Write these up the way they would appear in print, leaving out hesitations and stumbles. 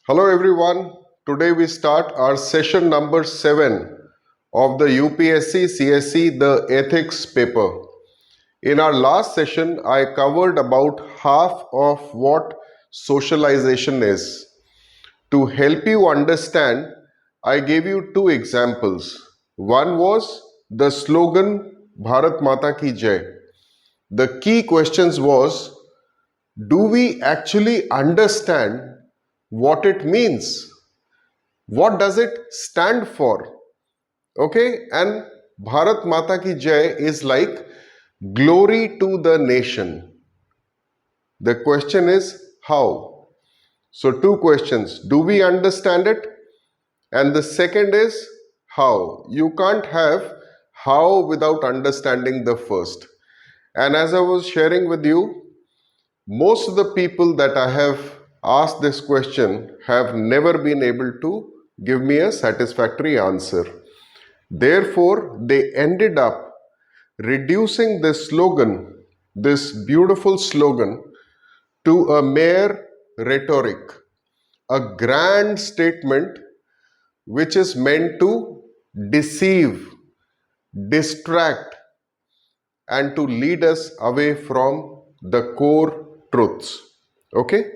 Hello everyone. Today we start our session number 7 of the UPSC CSE the ethics paper. In our last session, I covered about half of what socialization is. To help you understand, I gave you two examples. One was the slogan Bharat Mata Ki Jai. The key questions was, do we actually understand what it means? What does it stand for? Okay, and Bharat Mata Ki Jai is like glory to the nation. The question is how? So two questions. Do we understand it? And the second is how? You can't have how without understanding the first. And as I was sharing with you, most of the people that I have asked this question have never been able to give me a satisfactory answer. Therefore, they ended up reducing this slogan, this beautiful slogan, to a mere rhetoric, a grand statement which is meant to deceive, distract, and to lead us away from the core truths. Okay?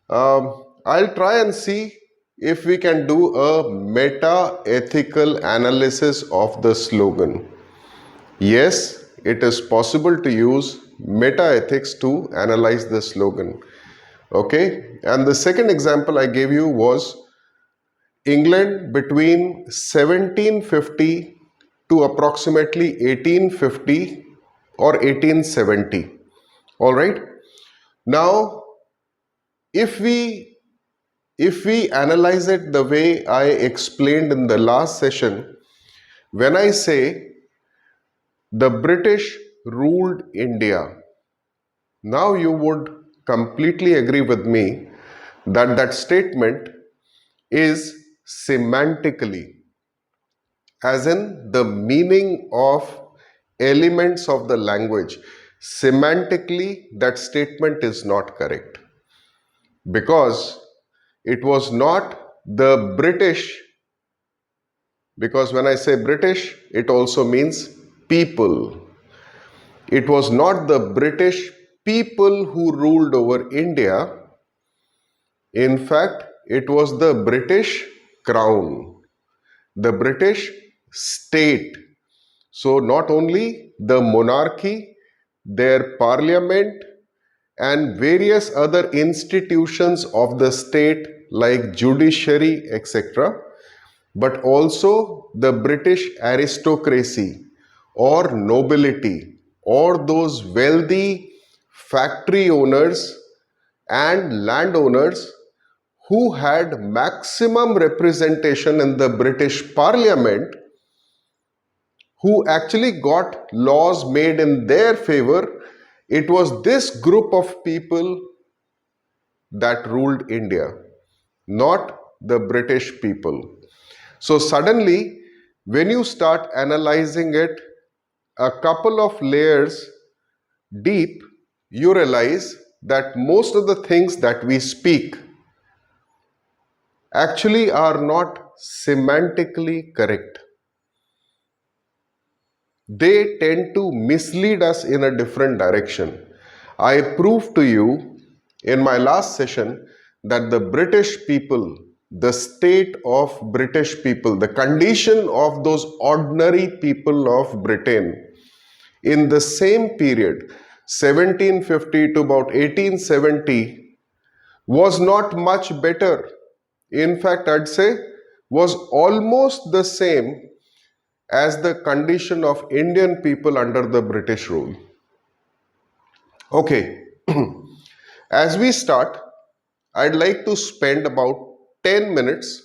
I'll try and see if we can do a meta-ethical analysis of the slogan. Yes, it is possible to use meta-ethics to analyze the slogan. Okay? And the second example I gave you was England between 1750 to approximately 1850 or 1870. All right? Now, if we analyze it the way I explained in the last session, when I say the British ruled India, now you would completely agree with me that that statement is semantically, as in the meaning of elements of the language. Semantically, that statement is not correct, because it was not the British, because when I say British, it also means people. It was not the British people who ruled over India. In fact, it was the British crown, the British state. So not only the monarchy, their parliament, and various other institutions of the state like judiciary, etc., but also the British aristocracy or nobility or those wealthy factory owners and landowners who had maximum representation in the British Parliament, who actually got laws made in their favor. It was this group of people that ruled India, not the British people. So suddenly, when you start analyzing it a couple of layers deep, you realize that most of the things that we speak actually are not semantically correct. They tend to mislead us in a different direction. I proved to you in my last session that the British people, the state of British people, the condition of those ordinary people of Britain in the same period, 1750 to about 1870, was not much better. In fact, I'd say was almost the same as the condition of Indian people under the British rule. Okay, as we start, I'd like to spend about 10 minutes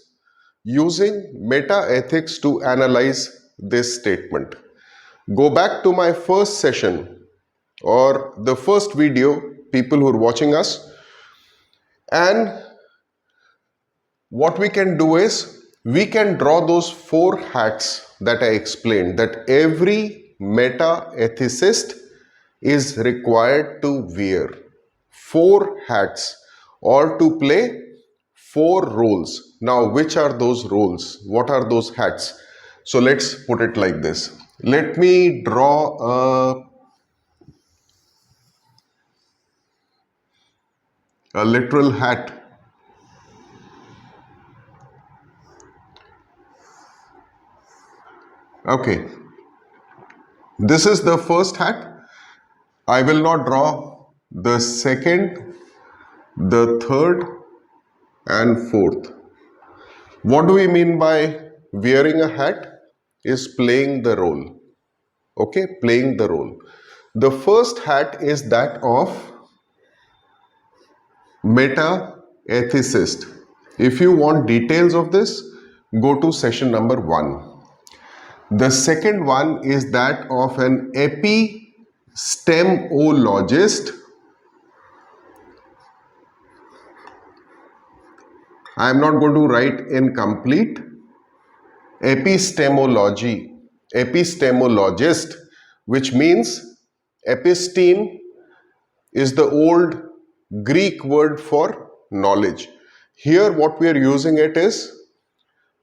using meta-ethics to analyze this statement. Go back to my first session or the first video, people who are watching us, and what we can do is we can draw those 4 hats that I explained, that every meta-ethicist is required to wear. 4 hats, or to play 4 roles. Now, which are those roles? What are those hats? So let's put it like this. Let me draw a literal hat. Okay, this is the first hat. I will not draw the second, the third and fourth. What do we mean by wearing a hat? Is playing the role. Okay, playing the role. The first hat is that of meta-ethicist. If you want details of this, go to session number 1. The second one is that of an epistemologist. I am not going to write incomplete. Epistemology, epistemologist, which means episteme is the old Greek word for knowledge. Here what we are using it is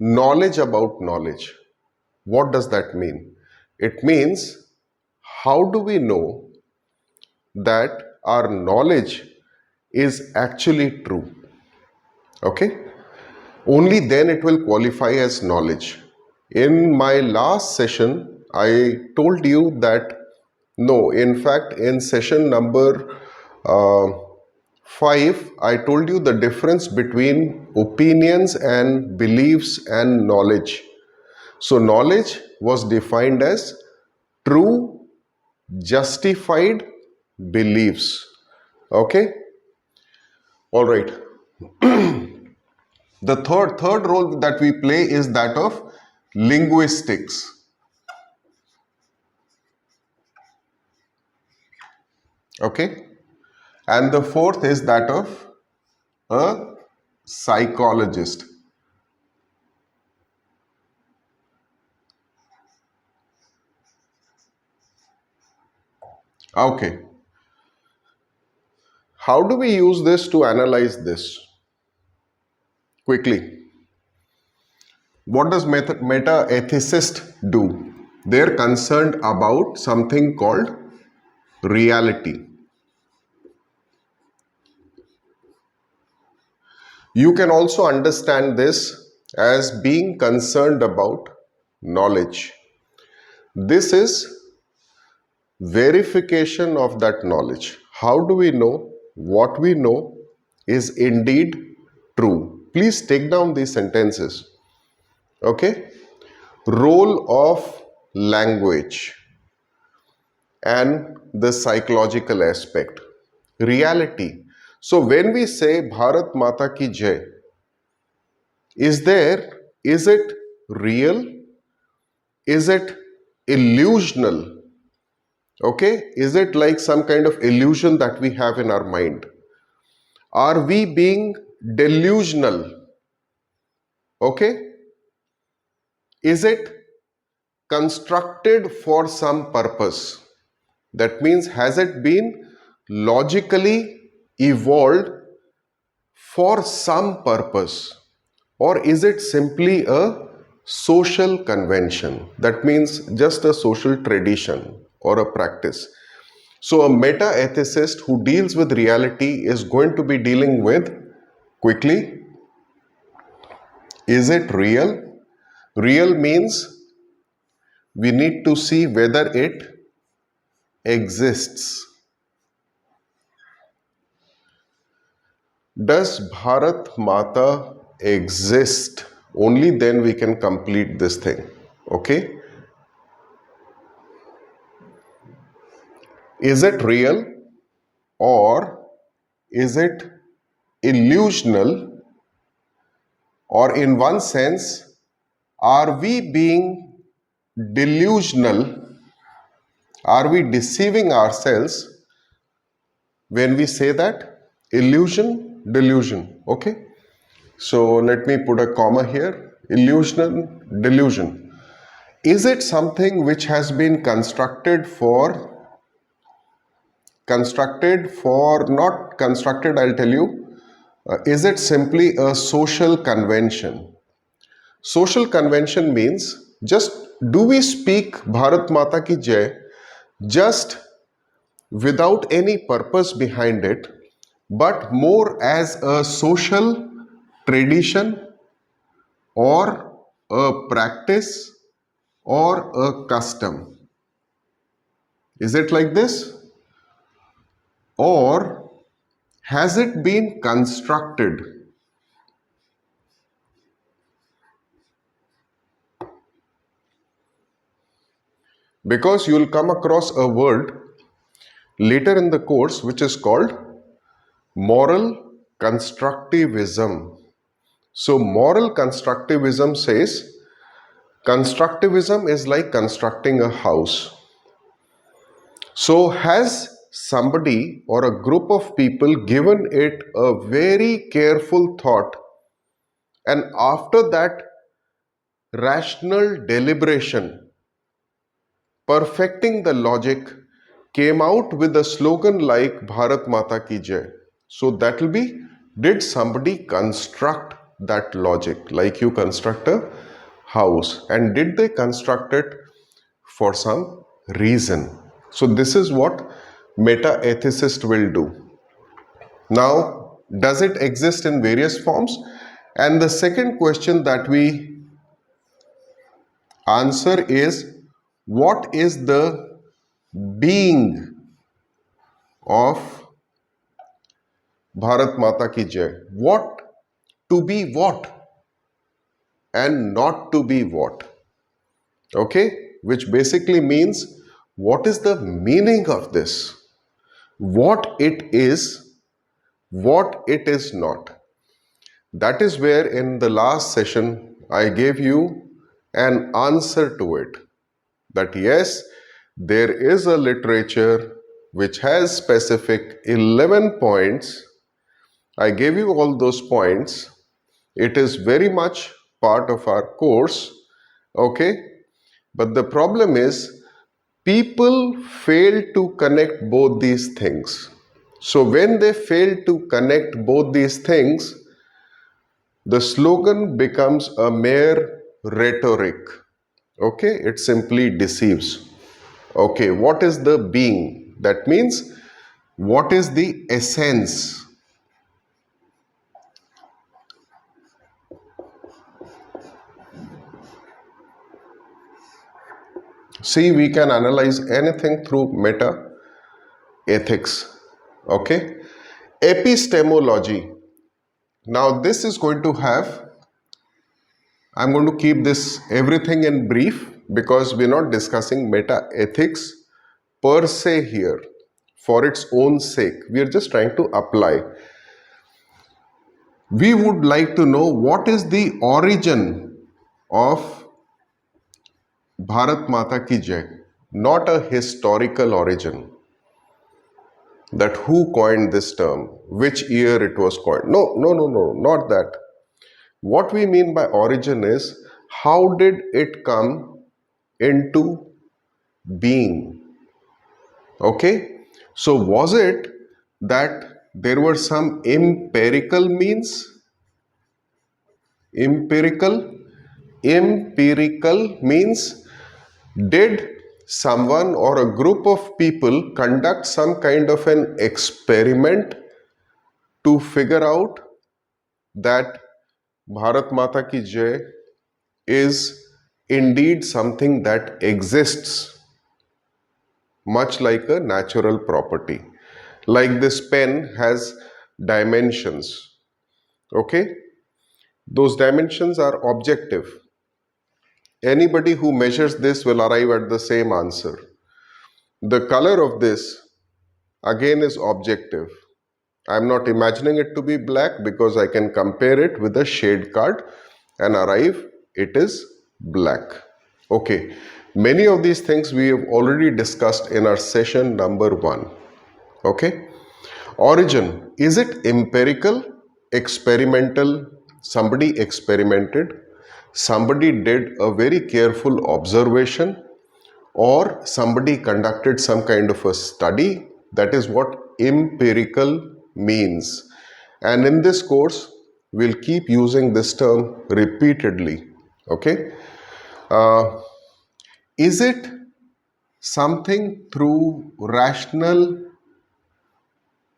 knowledge about knowledge. What does that mean? It means how do we know that our knowledge is actually true? Okay? Only then it will qualify as knowledge. In my last session, I told you that no, in fact, in session number 5, I told you the difference between opinions and beliefs and knowledge. So, knowledge was defined as true, justified beliefs. Okay? All right. The third role that we play is that of linguistics. Okay? And the fourth is that of a psychologist. Okay. How do we use this to analyze this? Quickly. What does meta-ethicist do? They're concerned about something called reality. You can also understand this as being concerned about knowledge. This is verification of that knowledge. How do we know what we know is indeed true? Please take down these sentences. Okay? Role of language and the psychological aspect. Reality. So when we say Bharat Mata Ki Jai, is it real? Is it illusional? Okay? Is it like some kind of illusion that we have in our mind? Are we being delusional? Okay? Is it constructed for some purpose? That means, has it been logically evolved for some purpose? Or is it simply a social convention? That means just a social tradition or a practice. So a meta-ethicist who deals with reality is going to be dealing with, quickly, is it real? Real means we need to see whether it exists. Does Bharat Mata exist? Only then we can complete this thing. Okay? Is it real or is it illusional? Or in one sense, are we being delusional? Are we deceiving ourselves when we say that? Illusion, delusion. Okay? So let me put a comma here. Illusion, delusion. Is it something which has been constructed for, not constructed, I'll tell you, Is it simply a social convention? Social convention means just do we speak Bharat Mata Ki Jai just without any purpose behind it, but more as a social tradition or a practice or a custom? Is it like this? Or has it been constructed? Because you will come across a word later in the course which is called moral constructivism. So moral constructivism says constructivism is like constructing a house. So has somebody or a group of people given it a very careful thought, and after that rational deliberation, perfecting the logic, came out with a slogan like Bharat Mata Ki Jai. So that will be, did somebody construct that logic like you construct a house, and did they construct it for some reason? So this is what meta-ethicist will do. Now, does it exist in various forms? And the second question that we answer is, what is the being of Bharat Mata Ki Jai? What to be what and not to be what? Okay, which basically means what is the meaning of this? What it is, what it is not. That is where in the last session I gave you an answer to it. That yes, there is a literature which has specific 11 points. I gave you all those points. It is very much part of our course. Okay, but the problem is people fail to connect both these things. So when they fail to connect both these things, the slogan becomes a mere rhetoric. Okay, it simply deceives. Okay, what is the being? That means what is the essence? See, we can analyze anything through meta ethics. Okay, epistemology. Now this is going to have, I'm going to keep this everything in brief because we're not discussing meta ethics per se here for its own sake. We are just trying to apply. We would like to know what is the origin of Bharat Mata Ki Jai, not a historical origin. That who coined this term, which year it was coined. No, not that. What we mean by origin is how did it come into being? Okay, so was it that there were some empirical means? Empirical means, did someone or a group of people conduct some kind of an experiment to figure out that Bharat Mata Ki Jai is indeed something that exists, much like a natural property. Like this pen has dimensions. Okay, those dimensions are objective. Anybody who measures this will arrive at the same answer. The color of this again is objective. I am not imagining it to be black because I can compare it with a shade card and arrive it is black. Okay, many of these things we have already discussed in our session number 1. Okay, origin, is it empirical, experimental? Somebody experimented, somebody did a very careful observation, or somebody conducted some kind of a study. That is what empirical means. And in this course, we'll keep using this term repeatedly. Okay? Is it something through rational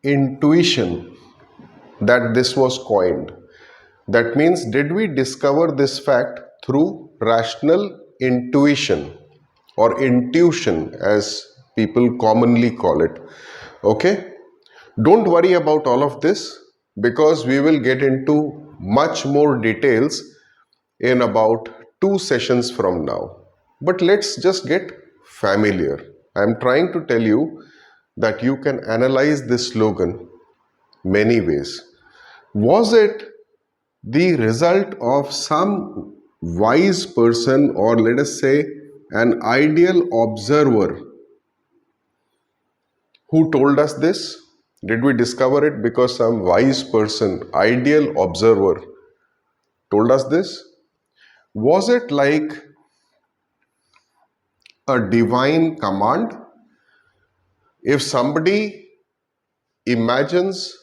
intuition that this was coined? That means, did we discover this fact through rational intuition or intuition, as people commonly call it? Okay? Don't worry about all of this, because we will get into much more details in about 2 sessions from now. But let's just get familiar. I am trying to tell you that you can analyze this slogan many ways. Was it the result of some wise person, or let us say an ideal observer, who told us this? Did we discover it because some wise person, ideal observer, told us this? Was it like a divine command? If somebody imagines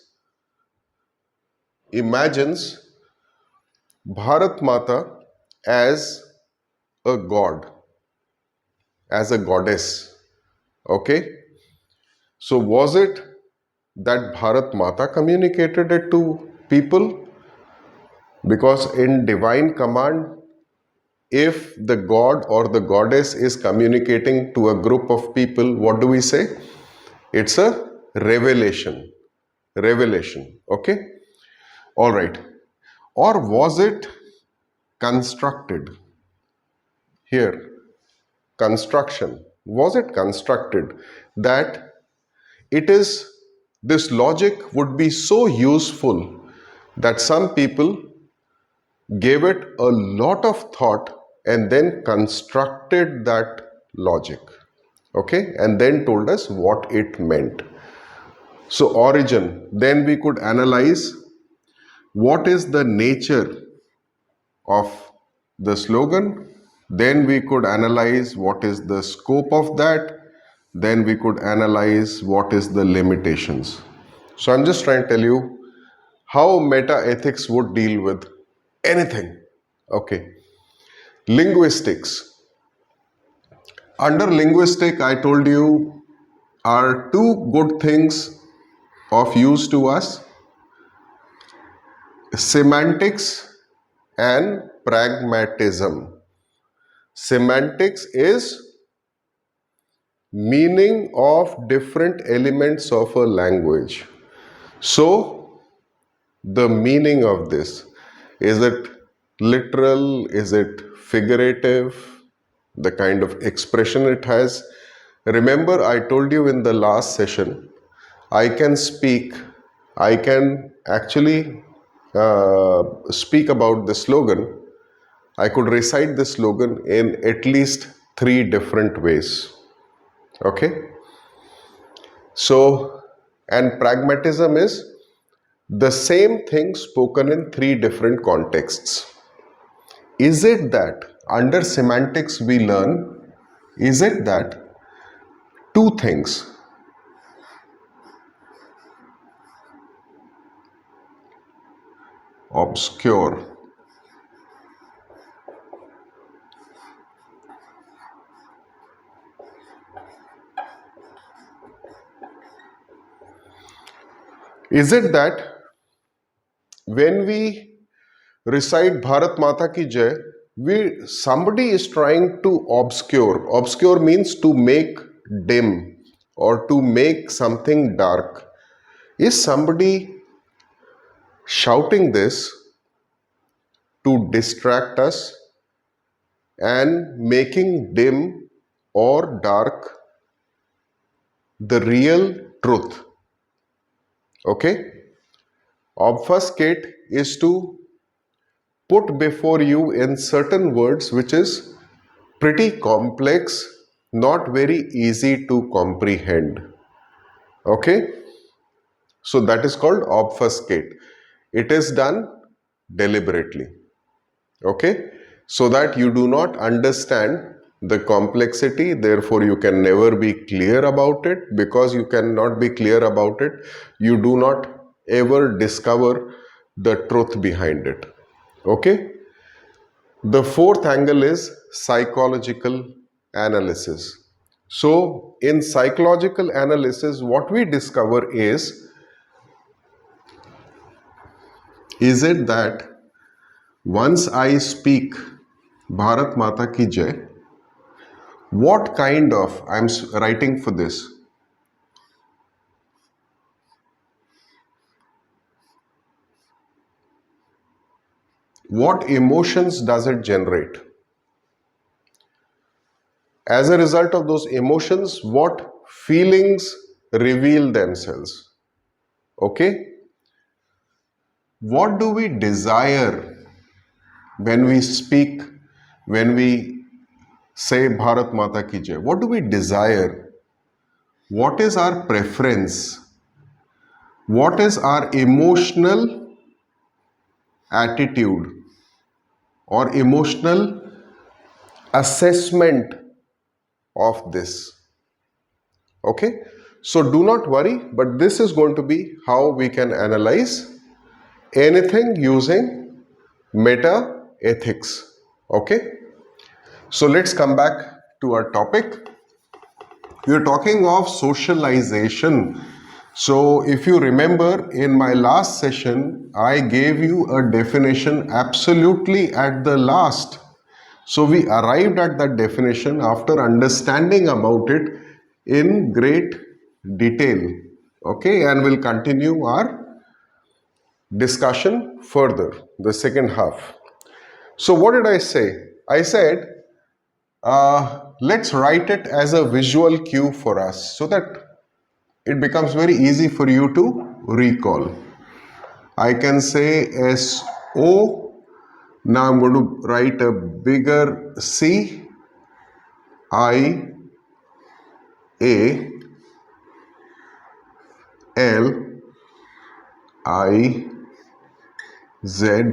Bharat Mata as a god, as a goddess, okay? So was it that Bharat Mata communicated it to people? Because in divine command, if the god or the goddess is communicating to a group of people, what do we say? It's a revelation. Revelation, okay? All right. Or was it constructed? Here, construction. Was it constructed that this logic would be so useful that some people gave it a lot of thought and then constructed that logic, okay, and then told us what it meant? So origin, then we could analyze what is the nature of the slogan, then we could analyze what is the scope of that, then we could analyze what is the limitations. So I'm just trying to tell you how meta ethics would deal with anything. Okay. Linguistics. Under linguistic, I told you, are 2 good things of use to us: semantics and pragmatism. Semantics is meaning of different elements of a language. So the meaning of this, is it literal, is it figurative, the kind of expression it has? Remember, I told you in the last session, I can actually speak about the slogan. I could recite the slogan in at least 3 different ways. Okay? So, and pragmatism is the same thing spoken in 3 different contexts. Is it that under semantics we learn, is it that 2 things, obscure is it that when we recite Bharat Mata Ki Jai, somebody is trying to obscure. Obscure means to make dim or to make something dark. Is somebody shouting this to distract us and making dim or dark the real truth? Okay? Obfuscate is to put before you in certain words which is pretty complex, not very easy to comprehend. Okay? So that is called obfuscate. It is done deliberately. Okay? So that you do not understand the complexity, therefore you can never be clear about it. Because you cannot be clear about it, you do not ever discover the truth behind it. Okay? The fourth angle is psychological analysis. So, in psychological analysis, what we discover is it that once I speak Bharat Mata Ki Jai, what kind of, I'm writing for this, what emotions does it generate? As a result of those emotions, what feelings reveal themselves? Okay? What do we desire when we speak, when we say Bharat Mata Ki Jai? What do we desire? What is our preference? What is our emotional attitude or emotional assessment of this? Okay, so do not worry, but this is going to be how we can analyze anything using meta ethics. Okay, so let's come back to our topic. We are talking of socialization. So if you remember, in my last session I gave you a definition absolutely at the last. So we arrived at that definition after understanding about it in great detail. Okay, and we'll continue our discussion further, the second half. So what did I say? I said, let's write it as a visual cue for us so that it becomes very easy for you to recall. I can say SO. Now I'm going to write a bigger C, I, A, L, I, Z,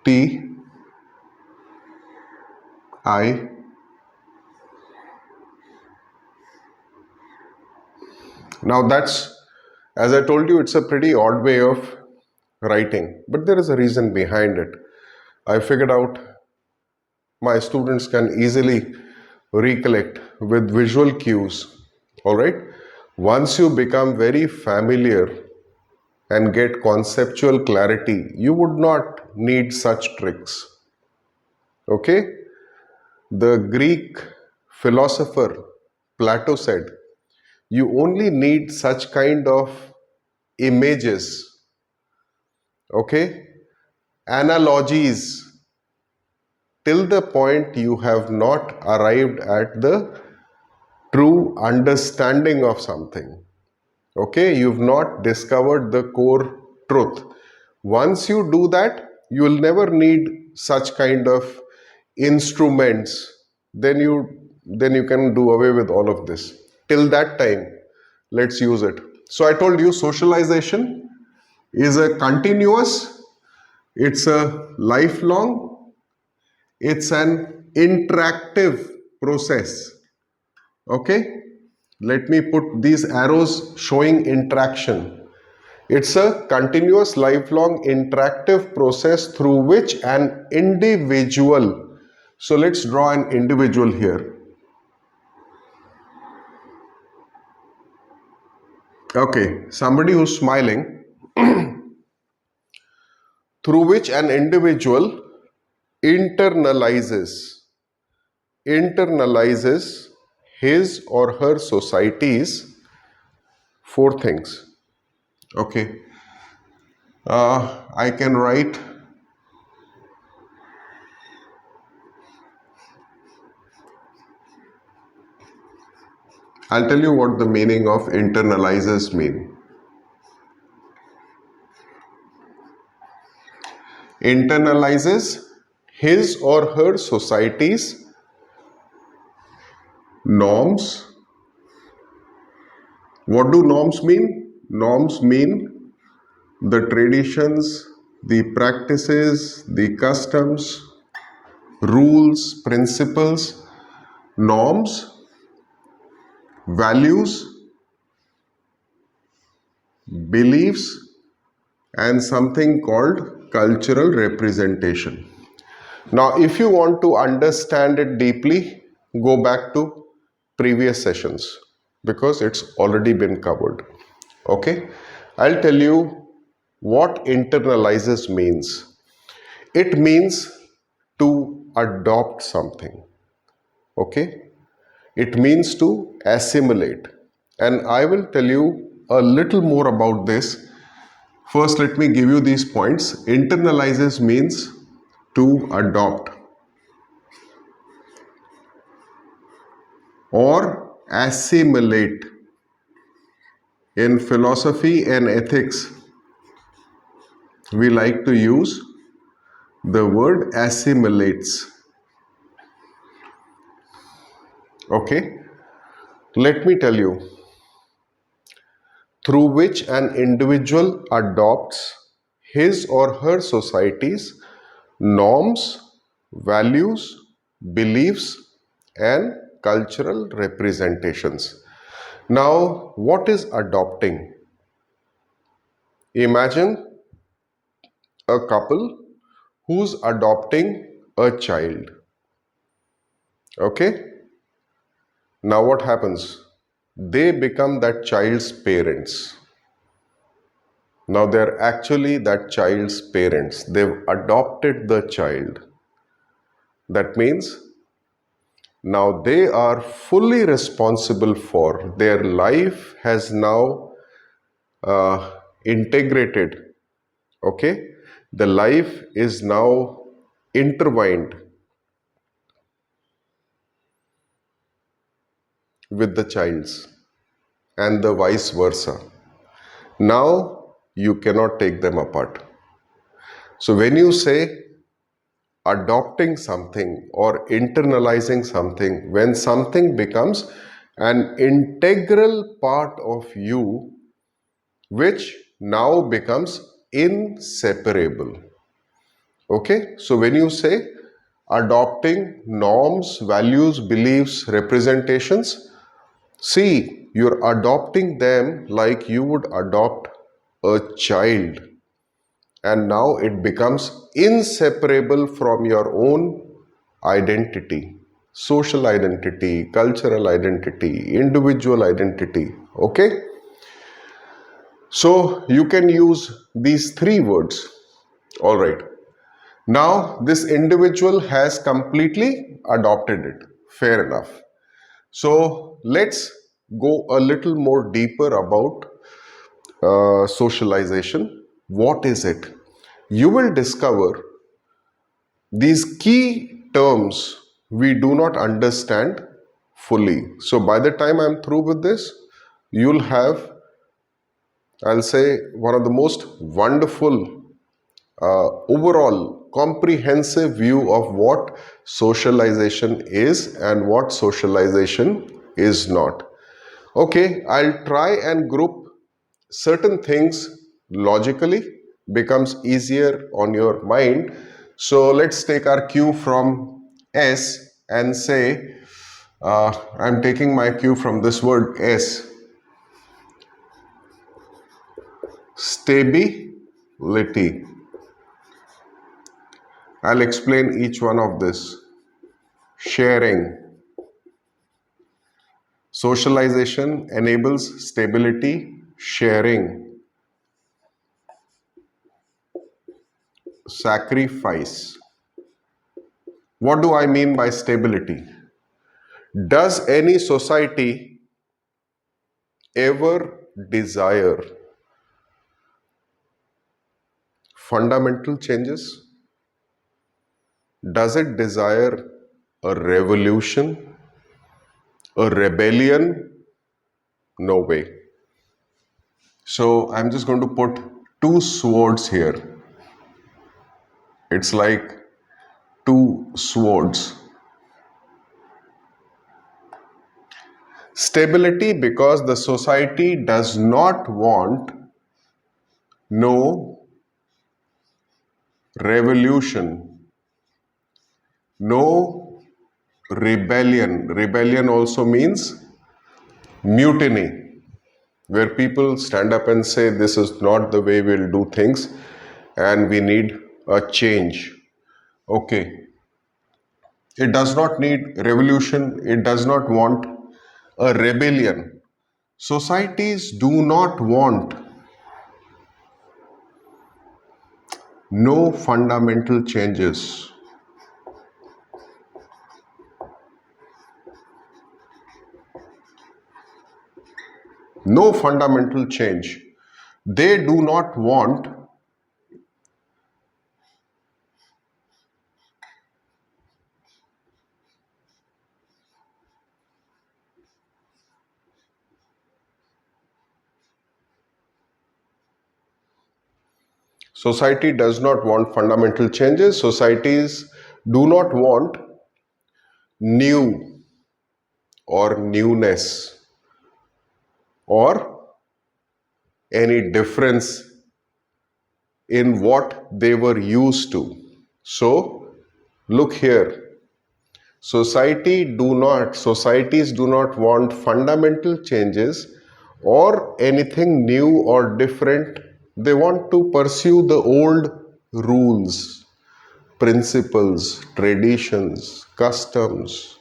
T, I, now that's, as I told you, it's a pretty odd way of writing, but there is a reason behind it. I figured out my students can easily recollect with visual cues. Alright, once you become very familiar and get conceptual clarity, you would not need such tricks. Okay, the Greek philosopher Plato said, you only need such kind of images, okay, analogies, till the point you have not arrived at the true understanding of something. Okay, you've not discovered the core truth. Once you do that, you will never need such kind of instruments. Then you can do away with all of this. Till that time, let's use it. So I told you socialization is a continuous, it's a lifelong, it's an interactive process. Okay, let me put these arrows showing interaction. It's a continuous, lifelong, interactive process through which an individual, so let's draw an individual here. Okay, somebody who's smiling, through which an individual internalizes his or her society's four things. Okay, I can write I'll tell you what the meaning of internalizes mean. Internalizes his or her society's norms. What do norms mean? Norms mean the traditions, the practices, the customs, rules, principles. Norms values, beliefs, and something called cultural representation. Now, if you want to understand it deeply, go back to previous sessions because it's already been covered. Okay, I'll tell you what internalizes means. It means to adopt something. Okay, it means to assimilate. And I will tell you a little more about this. First, let me give you these points. Internalizes means to adopt or assimilate. In philosophy and ethics, we like to use the word assimilates. Okay, let me tell you, through which an individual adopts his or her society's norms, values, beliefs, and cultural representations. Now, what is adopting? Imagine a couple who's adopting a child. Okay? Now what happens? They become that child's parents. Now they're actually that child's parents. They've adopted the child. That means now they are fully responsible for their life has now integrated. Okay? The life is now intertwined with the child's and the vice versa. Now you cannot take them apart. So when you say adopting something or internalizing something, when something becomes an integral part of you, which now becomes inseparable. Okay, so when you say adopting norms, values, beliefs, representations, see, you're adopting them like you would adopt a child, and now it becomes inseparable from your own identity, social identity, cultural identity, individual identity. Okay, so you can use these three words. All right, now this individual has completely adopted it. Fair enough. So let's go a little more deeper about socialization. What is it? You will discover these key terms we do not understand fully. So by the time I'm through with this, you'll have, I'll say, one of the most wonderful overall comprehensive view of what socialization is and what socialization is not. Okay, I'll try and group certain things logically, becomes easier on your mind. So let's take our cue from S and say, I'm taking my cue from this word S, stability. I'll explain each one of this. Sharing. Socialization enables stability, sharing. Sacrifice. What do I mean by stability? Does any society ever desire fundamental changes? Does it desire a revolution, a rebellion? No way. So I'm just going to put two swords here. It's like two swords. Stability, because the society does not want no revolution, no rebellion. Rebellion also means mutiny, where people stand up and say this is not the way we'll do things and we need a change. Okay, it does not need revolution, it does not want a rebellion. Societies do not want no fundamental changes. No fundamental change. They do not want Society does not want fundamental changes. Societies do not want new or newness or any difference in what they were used to. So, look here. Societies do not want fundamental changes or anything new or different. They want to pursue the old rules, principles, traditions, customs,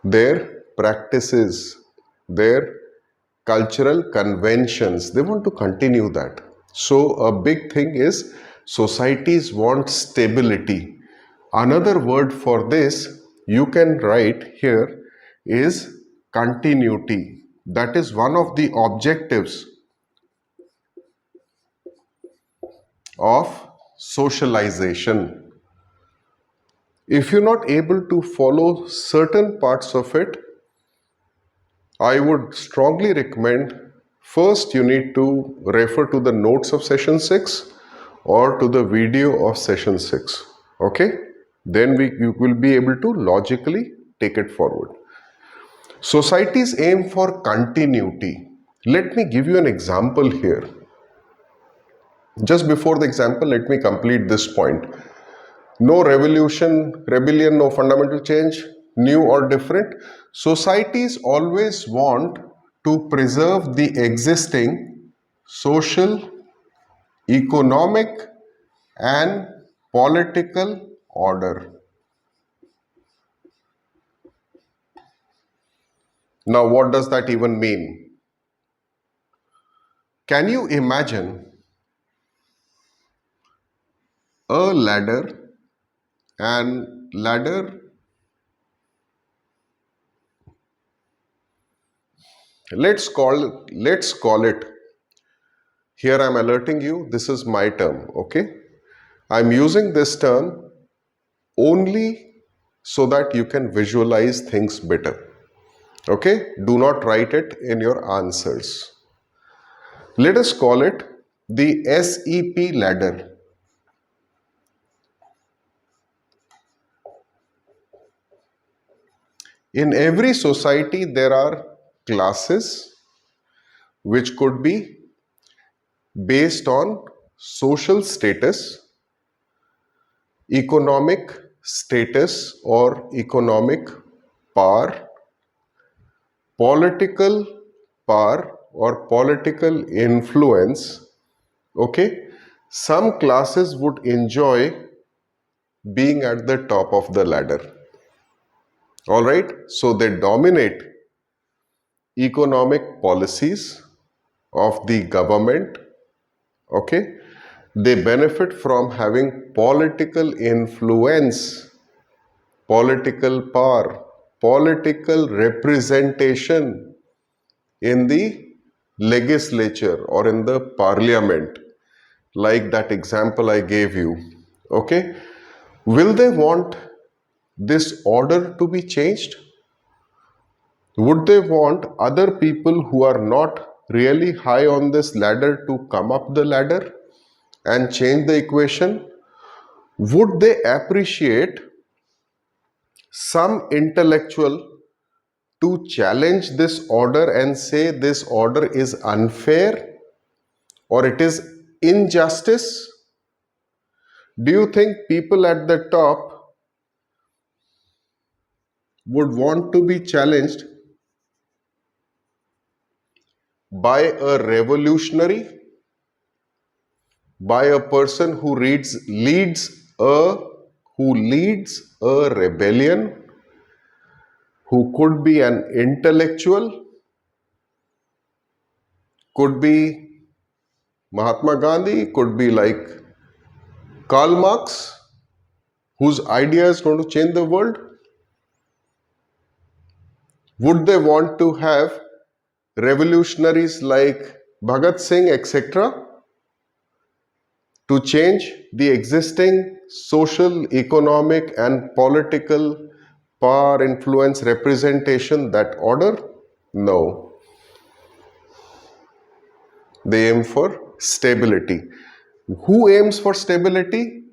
their practices, their cultural conventions. They want to continue that. So a big thing is societies want stability. Another word for this you can write here is continuity. That is one of the objectives of socialization. If you're not able to follow certain parts of it, I would strongly recommend first you need to refer to the notes of session 6 or to the video of session 6. Okay? Then you will be able to logically take it forward. Societies aim for continuity. Let me give you an example here. Just before the example, let me complete this point. No revolution, rebellion, no fundamental change, new or different. Societies always want to preserve the existing social, economic, and political order. Now, what does that even mean? Can you imagine a ladder and let's call it, here I'm alerting you, this is my term, okay? I'm using this term only so that you can visualize things better. Okay? Do not write it in your answers. Let us call it the SEP ladder. In every society, there are classes which could be based on social status, economic status or economic power, political power or political influence. Okay, some classes would enjoy being at the top of the ladder. All right, so they dominate economic policies of the government. Okay, they benefit from having political influence, political power, political representation in the legislature or in the parliament, like that example I gave you. Okay, will they want this order to be changed? Would they want other people who are not really high on this ladder to come up the ladder and change the equation? Would they appreciate some intellectual to challenge this order and say this order is unfair or it is injustice? Do you think people at the top would want to be challenged by a revolutionary, by a person who leads a rebellion, who could be an intellectual, could be Mahatma Gandhi, could be like Karl Marx, whose idea is going to change the world. Would they want to have revolutionaries like Bhagat Singh, etc., to change the existing social, economic, and political power, influence, representation, that order? No. They aim for stability. Who aims for stability?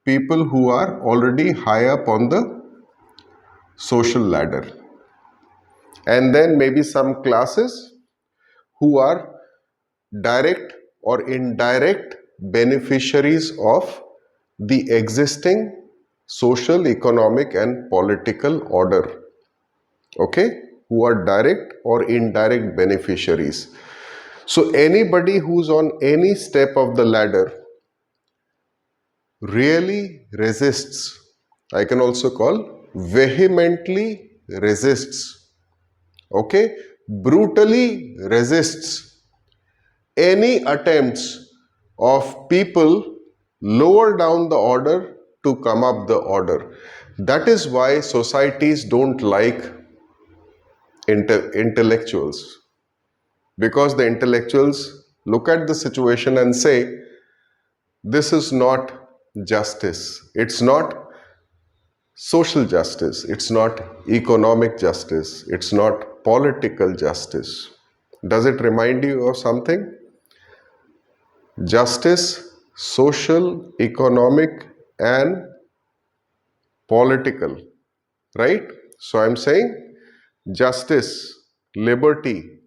People who are already high up on the social ladder. And then maybe some classes who are direct or indirect beneficiaries of the existing social, economic, and political order. Okay? Who are direct or indirect beneficiaries. So anybody who's on any step of the ladder really resists. I can also call vehemently resists. Okay? Brutally resists any attempts of people lower down the order to come up the order. That is why societies don't like intellectuals, because the intellectuals look at the situation and say, this is not justice, it's not social justice, it's not economic justice, it's not political justice. Does it remind you of something? Justice, social, economic, and political, right? So I'm saying justice, liberty.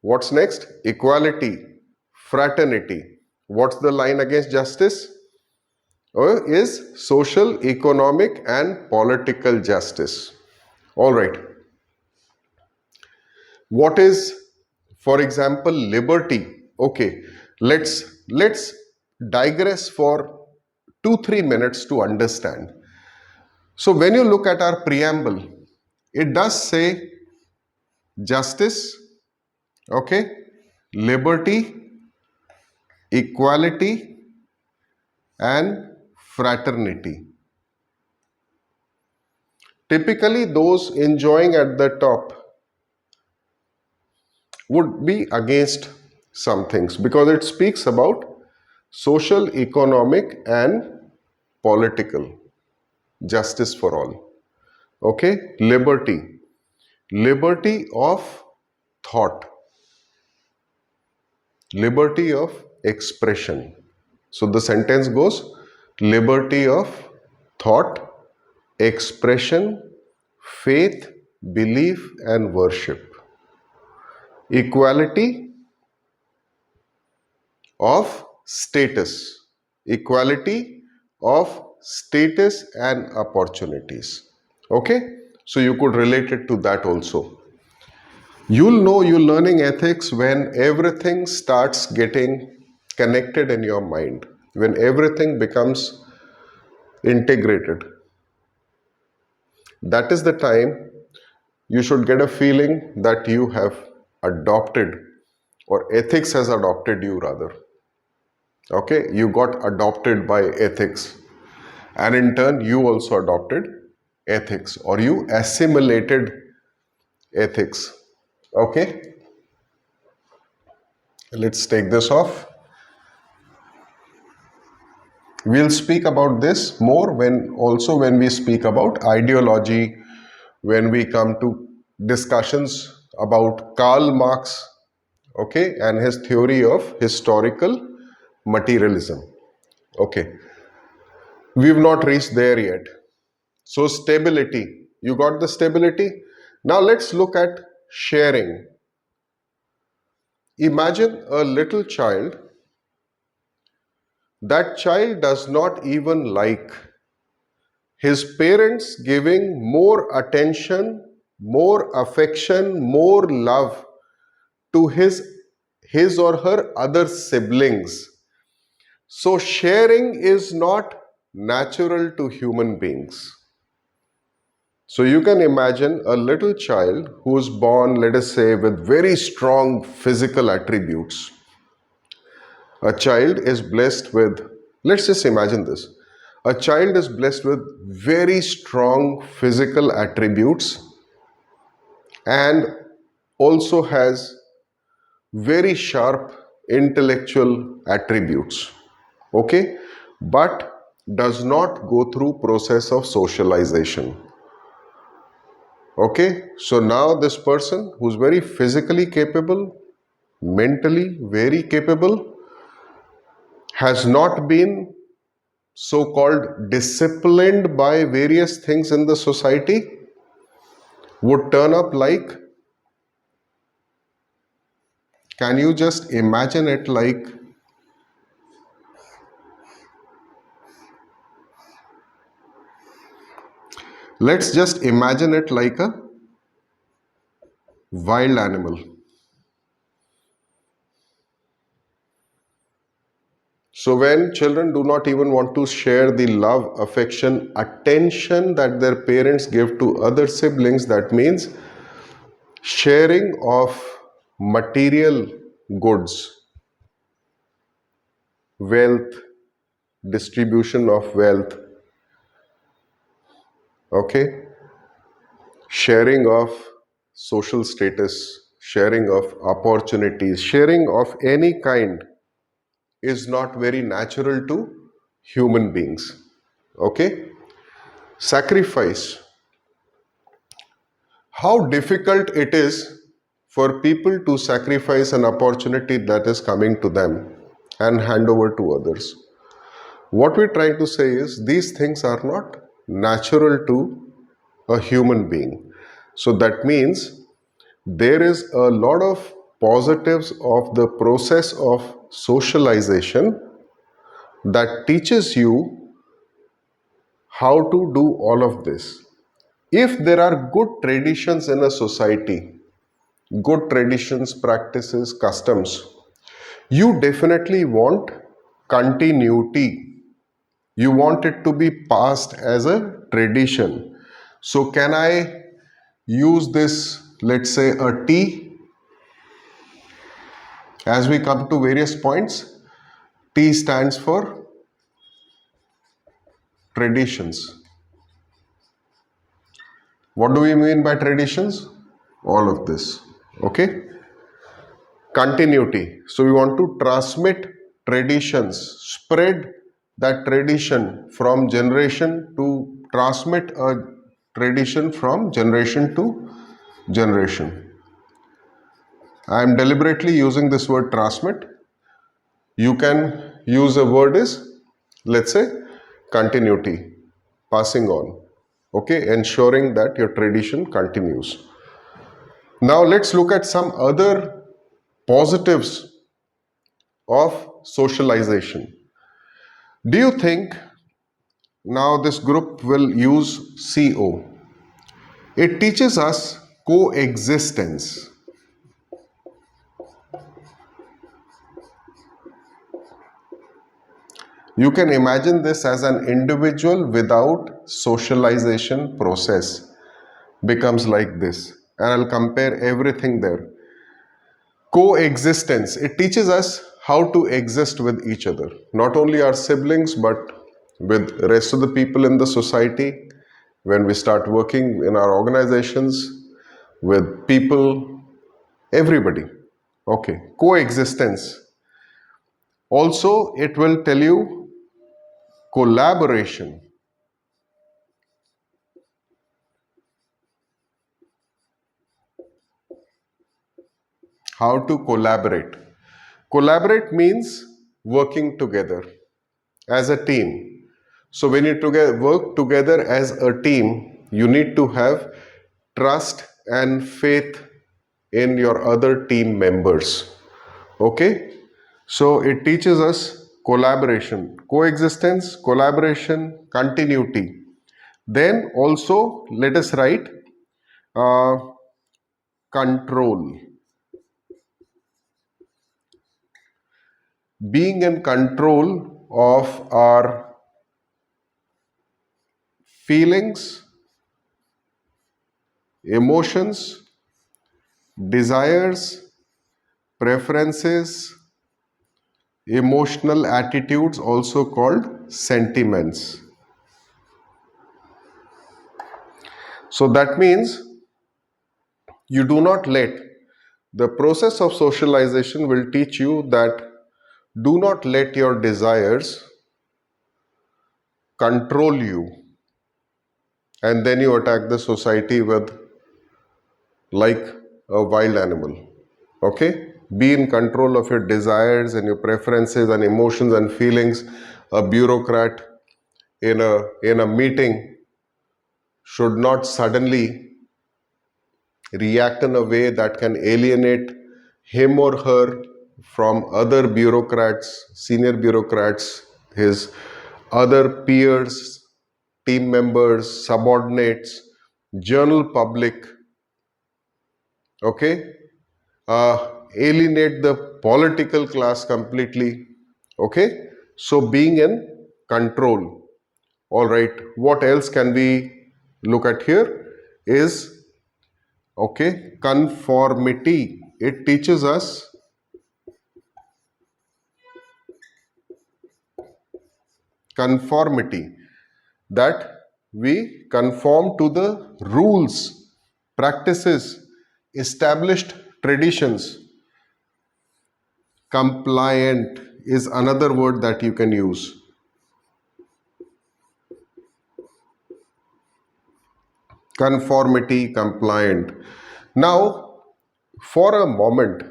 What's next? Equality, fraternity. What's the line against justice? Is social, economic, and political justice. All right. What is, for example, liberty? Okay, let's digress for 2-3 minutes to understand. So when you look at our preamble, it does say justice, okay, liberty, equality, and fraternity. Typically, those enjoying at the top would be against some things because it speaks about social, economic, and political justice for all. Okay, liberty of thought, liberty of expression. So the sentence goes, liberty of thought, expression, faith, belief, and worship. Equality of status, equality of status and opportunities. Okay, so you could relate it to that also. You'll know you're learning ethics when everything starts getting connected in your mind, when everything becomes integrated. That is the time you should get a feeling that you have adopted, or ethics has adopted you rather. Okay, you got adopted by ethics, and in turn you also adopted ethics, or you assimilated ethics. Okay, let's take this off. We'll speak about this more when we speak about ideology, when we come to discussions about Karl Marx, okay, and his theory of historical materialism. Okay, we've not reached there yet. So stability, you got the stability. Now let's look at sharing. Imagine a little child. That child does not even like his parents giving more attention, more affection, more love to his or her other siblings. So sharing is not natural to human beings. So you can imagine a little child who is born, let us say, with very strong physical attributes. A child is blessed with, let's just imagine this. A child is blessed with very strong physical attributes and also has very sharp intellectual attributes. Okay? But does not go through process of socialization. Okay? So now this person who's very physically capable, mentally very capable, has not been so-called disciplined by various things in the society, would turn up like, can you just imagine it like, let's just imagine it like a wild animal. So when children do not even want to share the love, affection, attention that their parents give to other siblings, that means sharing of material goods, wealth, distribution of wealth, okay, sharing of social status, sharing of opportunities, sharing of any kind is not very natural to human beings. Okay? Sacrifice. How difficult it is for people to sacrifice an opportunity that is coming to them and hand over to others. What we're trying to say is these things are not natural to a human being. So that means there is a lot of positives of the process of socialization that teaches you how to do all of this. If there are good traditions in a society, good traditions, practices, customs, you definitely want continuity. You want it to be passed as a tradition. So can I use this, let's say a T, as we come to various points? T stands for traditions. What do we mean by traditions? All of this. Okay? Continuity. So we want to transmit traditions, spread that tradition from generation to transmit a tradition from generation to generation. I am deliberately using this word transmit. You can use a word is, let's say, continuity, passing on, okay, ensuring that your tradition continues. Now let's look at some other positives of socialization. Do you think now this group will use CO? It teaches us coexistence. You can imagine this as an individual without socialization process becomes like this. And I'll compare everything there. Coexistence. It teaches us how to exist with each other. Not only our siblings, but with the rest of the people in the society. When we start working in our organizations, with people, everybody. Okay. Coexistence. Also, it will tell you collaboration. How to collaborate. Collaborate means working together as a team. So when you work together as a team, you need to have trust and faith in your other team members. Okay? So it teaches us collaboration, coexistence, collaboration, continuity. Then also let us write uh, control. being in control of our feelings, emotions, desires, preferences, emotional attitudes, also called sentiments. So that means you do not let the process of socialization will teach you that do not let your desires control you, and then you attack the society with like a wild animal. Okay, be in control of your desires and your preferences and emotions and feelings. A bureaucrat in a meeting should not suddenly react in a way that can alienate him or her from other bureaucrats, senior bureaucrats, his other peers, team members, subordinates, journal public, okay? Alienate the political class completely, okay? So being in control. All right, what else can we look at here is, okay, conformity. It teaches us conformity, that we conform to the rules, practices, established traditions. Compliant is another word that you can use. Conformity, compliant. Now, for a moment,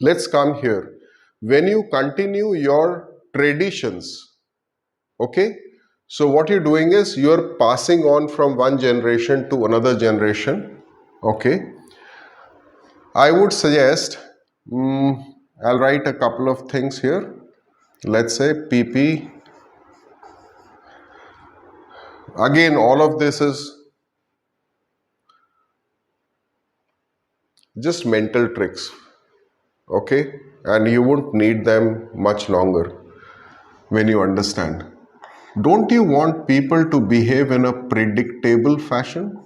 let's come here. When you continue your traditions, okay, so what you're doing is you're passing on from one generation to another generation, okay. I would suggest, I'll write a couple of things here. Let's say PP. Again, all of this is just mental tricks, okay, and you won't need them much longer when you understand. Don't you want people to behave in a predictable fashion?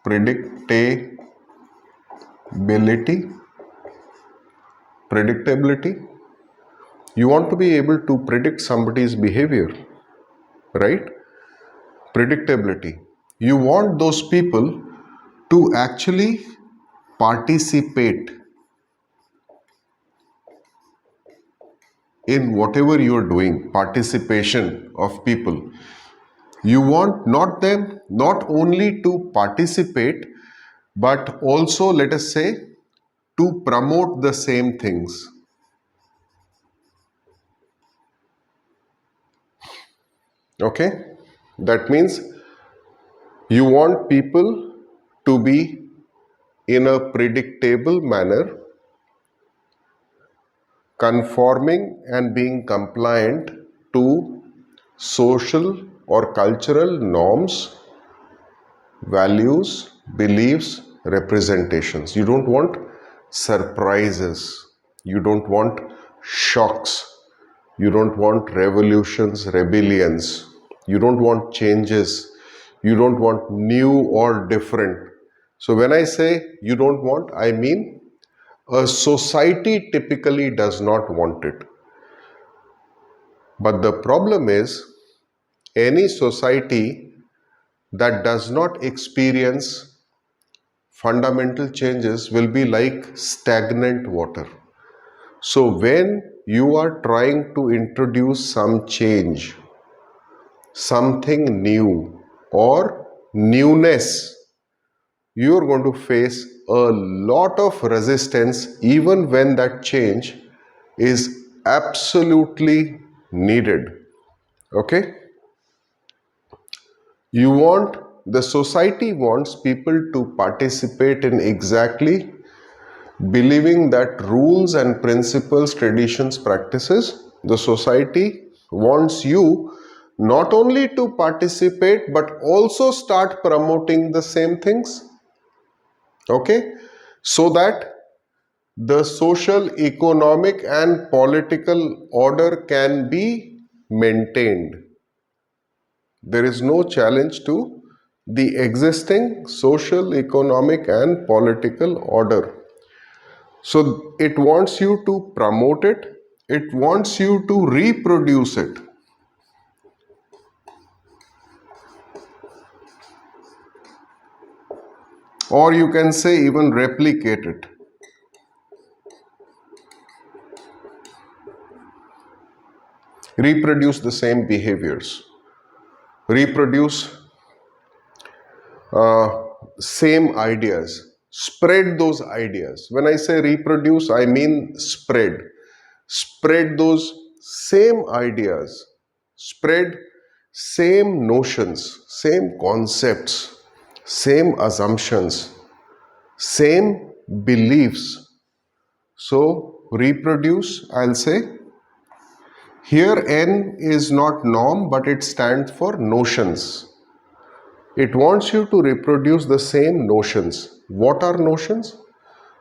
Predictability. You want to be able to predict somebody's behavior, right? Predictability. You want those people to actually participate in whatever you are doing. Participation of people. You want not only to participate, but also, let us say, to promote the same things. Okay, that means you want people to be in a predictable manner, conforming and being compliant to social or cultural norms, values, beliefs, representations. You don't want surprises. You don't want shocks. You don't want revolutions, rebellions. You don't want changes. You don't want new or different. So when I say you don't want, I mean a society typically does not want it. But the problem is, any society that does not experience fundamental changes will be like stagnant water. So when you are trying to introduce some change, something new or newness, you are going to face a lot of resistance even when that change is absolutely needed. Okay? The society wants people to participate in exactly believing that rules and principles, traditions, practices, the society wants you not only to participate but also start promoting the same things. Okay? So that the social, economic and political order can be maintained. There is no challenge to the existing social, economic and political order. So it wants you to promote it, it wants you to reproduce it. Or you can say even replicate it. Reproduce the same behaviors. Reproduce same ideas. Spread those ideas. When I say reproduce, I mean spread. Spread those same ideas. Spread same notions, same concepts, same assumptions, same beliefs. So reproduce, I'll say. Here N is not norm, but it stands for notions. It wants you to reproduce the same notions. What are notions?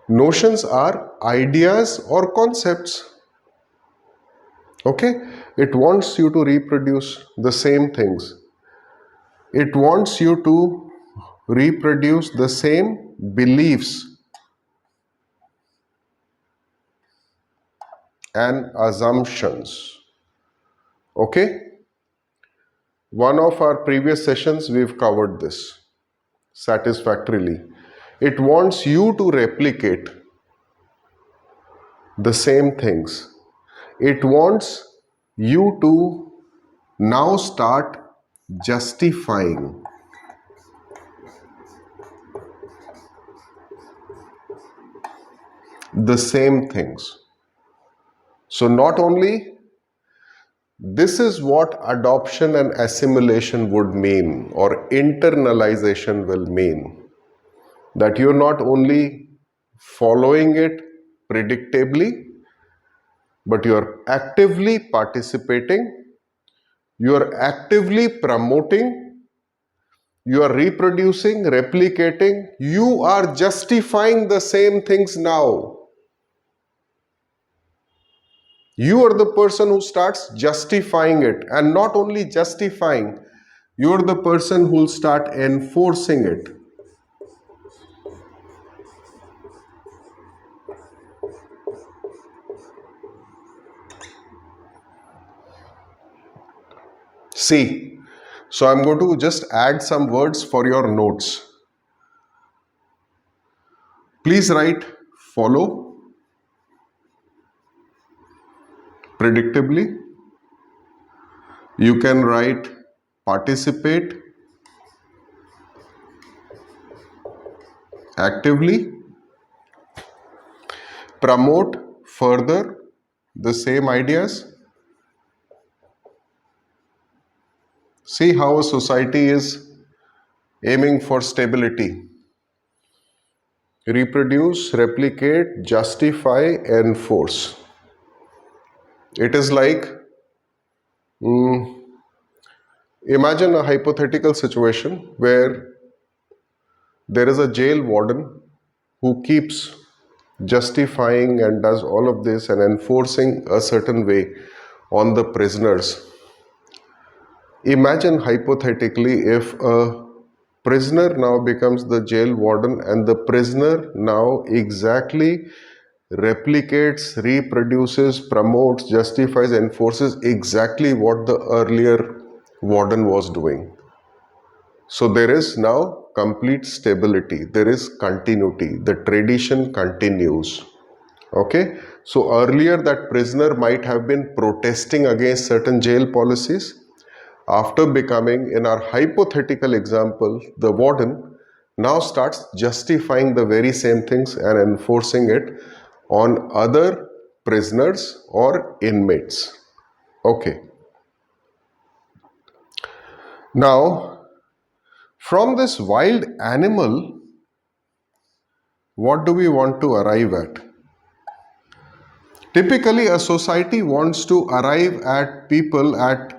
Notions are ideas or concepts. Okay? It wants you to reproduce the same things. It wants you to reproduce the same beliefs and assumptions. Okay? One of our previous sessions we've covered this satisfactorily. It wants you to replicate the same things. It wants you to now start justifying the same things. So not only this is what adoption and assimilation would mean, or internalization will mean, that you're not only following it predictably, but you're actively participating, you're actively promoting, you are reproducing, replicating, you are justifying the same things now. You are the person who starts justifying it, and not only justifying, you are the person who will start enforcing it. See, so I'm going to just add some words for your notes. Please write follow, predictably. You can write participate, actively, promote further the same ideas. See how a society is aiming for stability. Reproduce, replicate, justify, enforce. It is like, imagine a hypothetical situation where there is a jail warden who keeps justifying and does all of this and enforcing a certain way on the prisoners. Imagine hypothetically if a prisoner now becomes the jail warden and the prisoner now exactly replicates, reproduces, promotes, justifies, enforces exactly what the earlier warden was doing. So there is now complete stability, there is continuity, the tradition continues. Okay, so earlier that prisoner might have been protesting against certain jail policies. After becoming, in our hypothetical example, the warden now starts justifying the very same things and enforcing it on other prisoners or inmates. Okay. Now, from this wild animal, what do we want to arrive at? Typically, a society wants to arrive at people, at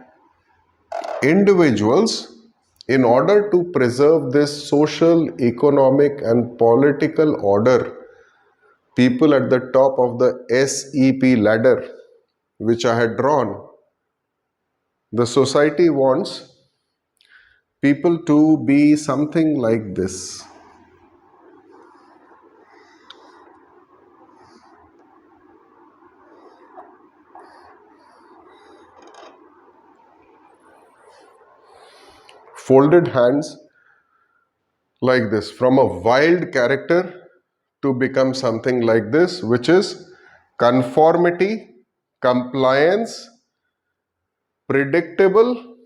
individuals, in order to preserve this social, economic and political order. people at the top of the SEP ladder, which I had drawn, the society wants people to be something like this. Folded hands like this, from a wild character to become something like this, which is conformity, compliance, predictable,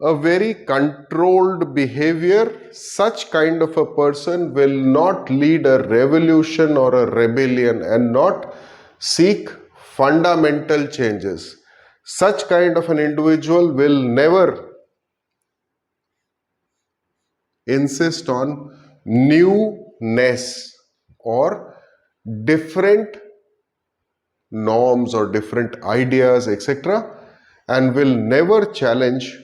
a very controlled behavior. Such kind of a person will not lead a revolution or a rebellion and not seek fundamental changes. Such kind of an individual will never insist on newness or different norms or different ideas, etc., and will never challenge.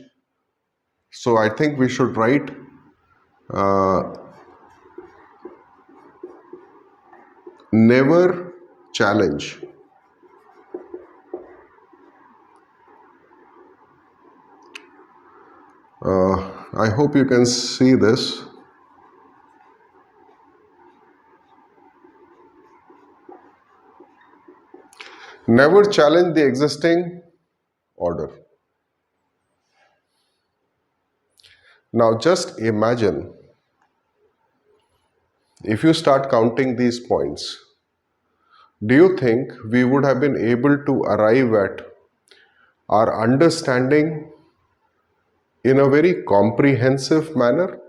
So I think we should write never challenge. I hope you can see this. Never challenge the existing order. Now just imagine, if you start counting these points, do you think we would have been able to arrive at our understanding in a very comprehensive manner?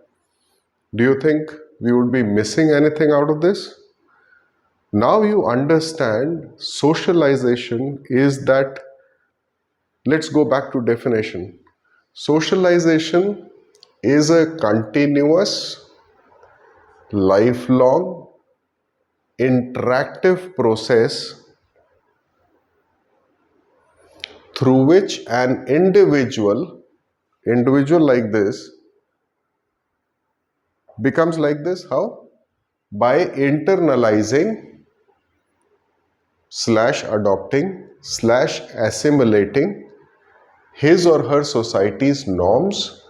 Do you think we would be missing anything out of this? Now you understand socialization is that, let's go back to definition. Socialization is a continuous, lifelong, interactive process through which an individual like this becomes like this. How? By internalizing / adopting / assimilating his or her society's norms,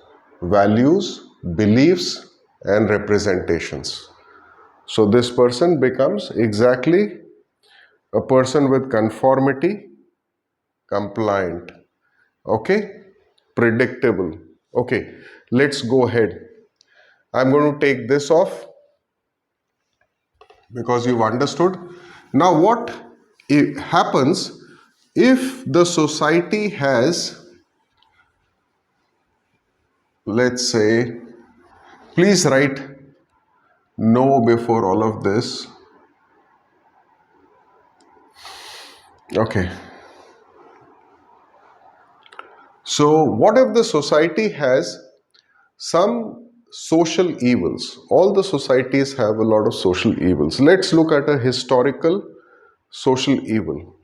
values, beliefs and representations. So this person becomes exactly a person with conformity, compliant, okay, predictable. Okay, let's go ahead. I'm going to take this off because you've understood. Now what happens if the society has, let's say, please write no before all of this. Okay. So what if the society has some social evils? All the societies have a lot of social evils. Let's look at a historical social evil.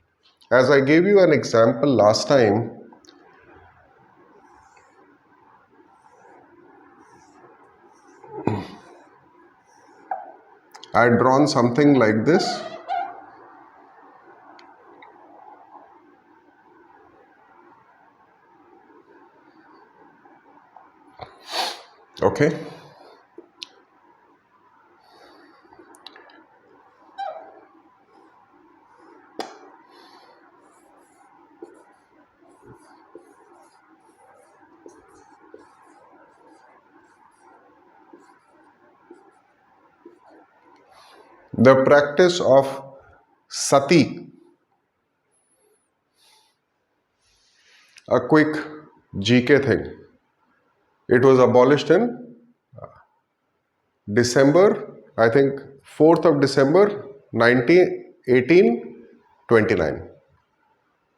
As I gave you an example last time, I had drawn something like this. Okay. The practice of sati. A quick GK thing. It was abolished in December, I think 4th of December 1829.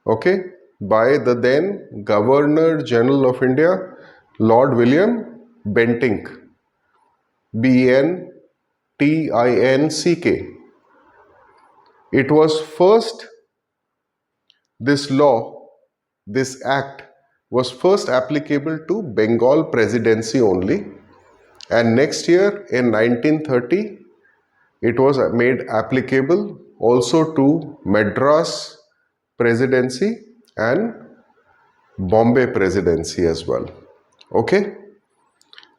Okay, by the then Governor General of India, Lord William Bentinck, Bentinck. It was first, this law, this act was first applicable to Bengal presidency only, and next year in 1930 It was made applicable also to Madras Presidency and Bombay Presidency as well. Okay?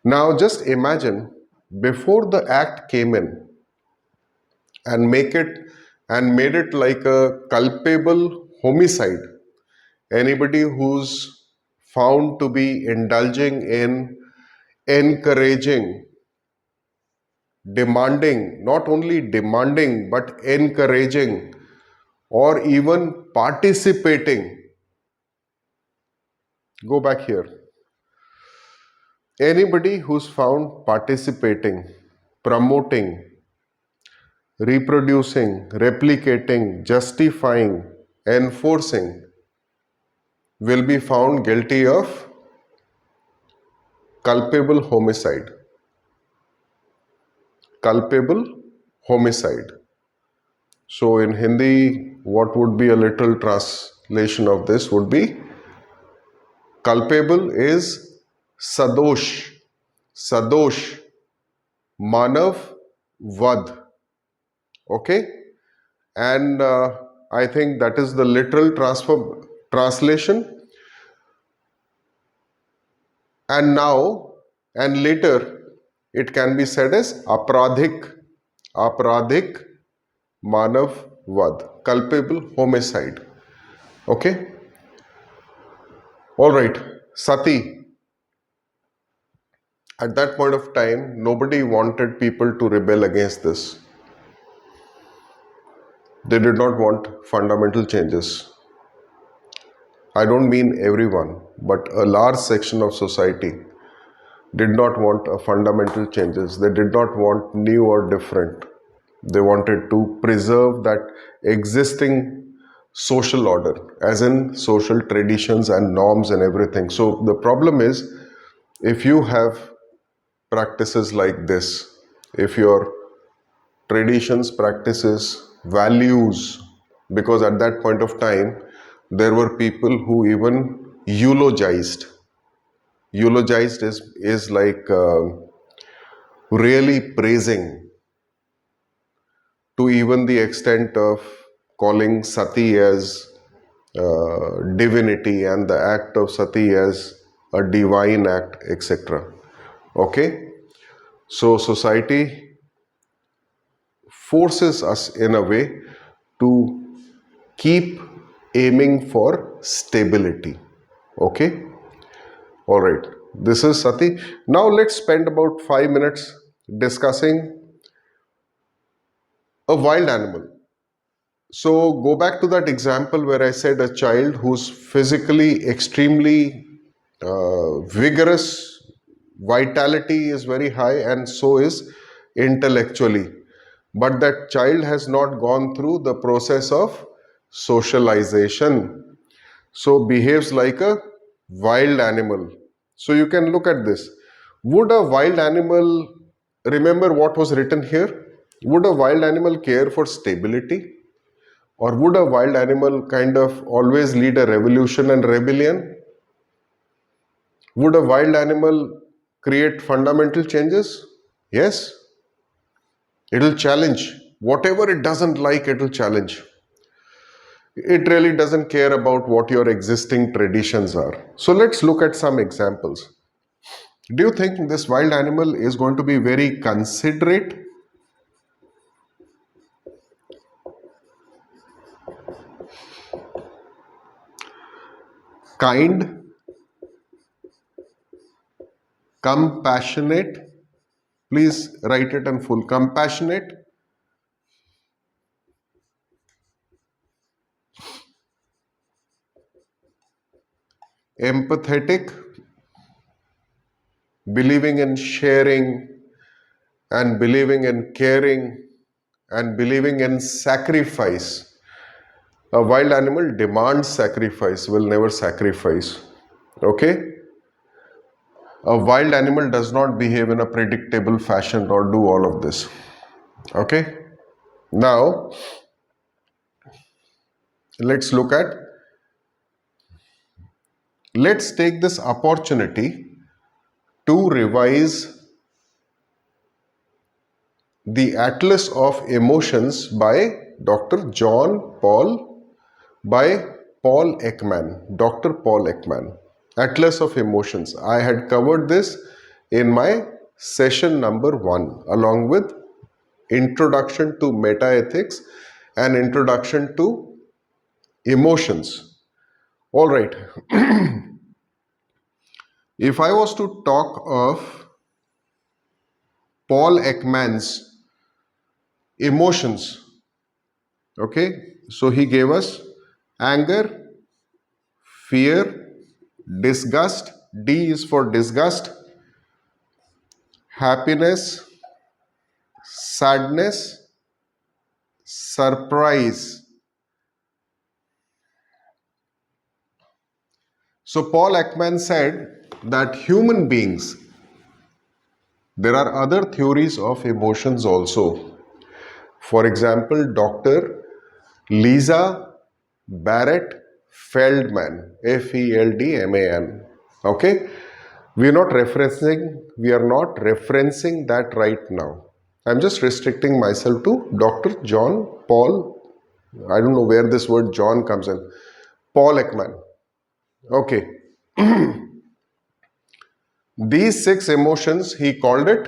Now just imagine, before the act came in and made it like a culpable homicide, anybody who's found to be indulging in encouraging, demanding, not only demanding but encouraging or even participating. Go back here. Anybody who's found participating, promoting, reproducing, replicating, justifying, enforcing will be found guilty of culpable homicide. Culpable homicide. So in Hindi, what would be a literal translation of this would be, culpable is sadosh, sadosh, manav vad. Okay? And I think that is the literal translation. And now and later it can be said as apradhik, apradhik manav vad, culpable homicide. Okay? All right, sati. At that point of time, nobody wanted people to rebel against this. They did not want fundamental changes. I don't mean everyone, but a large section of society did not want a fundamental changes. They did not want new or different. They wanted to preserve that existing social order, as in social traditions and norms and everything. So the problem is, if you have practices like this, if your traditions, practices, values, because at that point of time there were people who even eulogized. Eulogized is like really praising, to even the extent of calling sati as divinity and the act of sati as a divine act, etc. Okay? So society forces us in a way to keep aiming for stability. Okay? All right. This is sati. Now let's spend about 5 minutes discussing a wild animal. So go back to that example where I said a child who's physically extremely vigorous, vitality is very high, and so is intellectually. But that child has not gone through the process of socialization. So behaves like a wild animal. So you can look at this. Would a wild animal, remember what was written here? Would a wild animal care for stability? Or would a wild animal kind of always lead a revolution and rebellion? Would a wild animal create fundamental changes? Yes. It will challenge. Whatever it doesn't like, it will challenge. It really doesn't care about what your existing traditions are. So let's look at some examples. Do you think this wild animal is going to be very considerate? Kind? Compassionate? Please write it in full. Compassionate? Empathetic? Believing in sharing and believing in caring and believing in sacrifice. A wild animal demands sacrifice, will never sacrifice. Okay? A wild animal does not behave in a predictable fashion or do all of this. Okay? Now, let's take this opportunity to revise The Atlas of Emotions by Dr. Paul Ekman, Dr. Paul Ekman. Atlas of Emotions. I had covered this in my session number 1 along with Introduction to Meta-ethics and Introduction to Emotions. All right. If I was to talk of Paul Ekman's emotions, okay, so he gave us anger, fear, disgust, D is for disgust, happiness, sadness, surprise. So Paul Ekman said that human beings, there are other theories of emotions also. For example, Dr. Lisa Barrett Feldman, Feldman. Okay, we are not referencing that right now. I'm just restricting myself to Dr. John Paul. I don't know where this word John comes in. Paul Ekman. Okay. These 6 emotions he called it,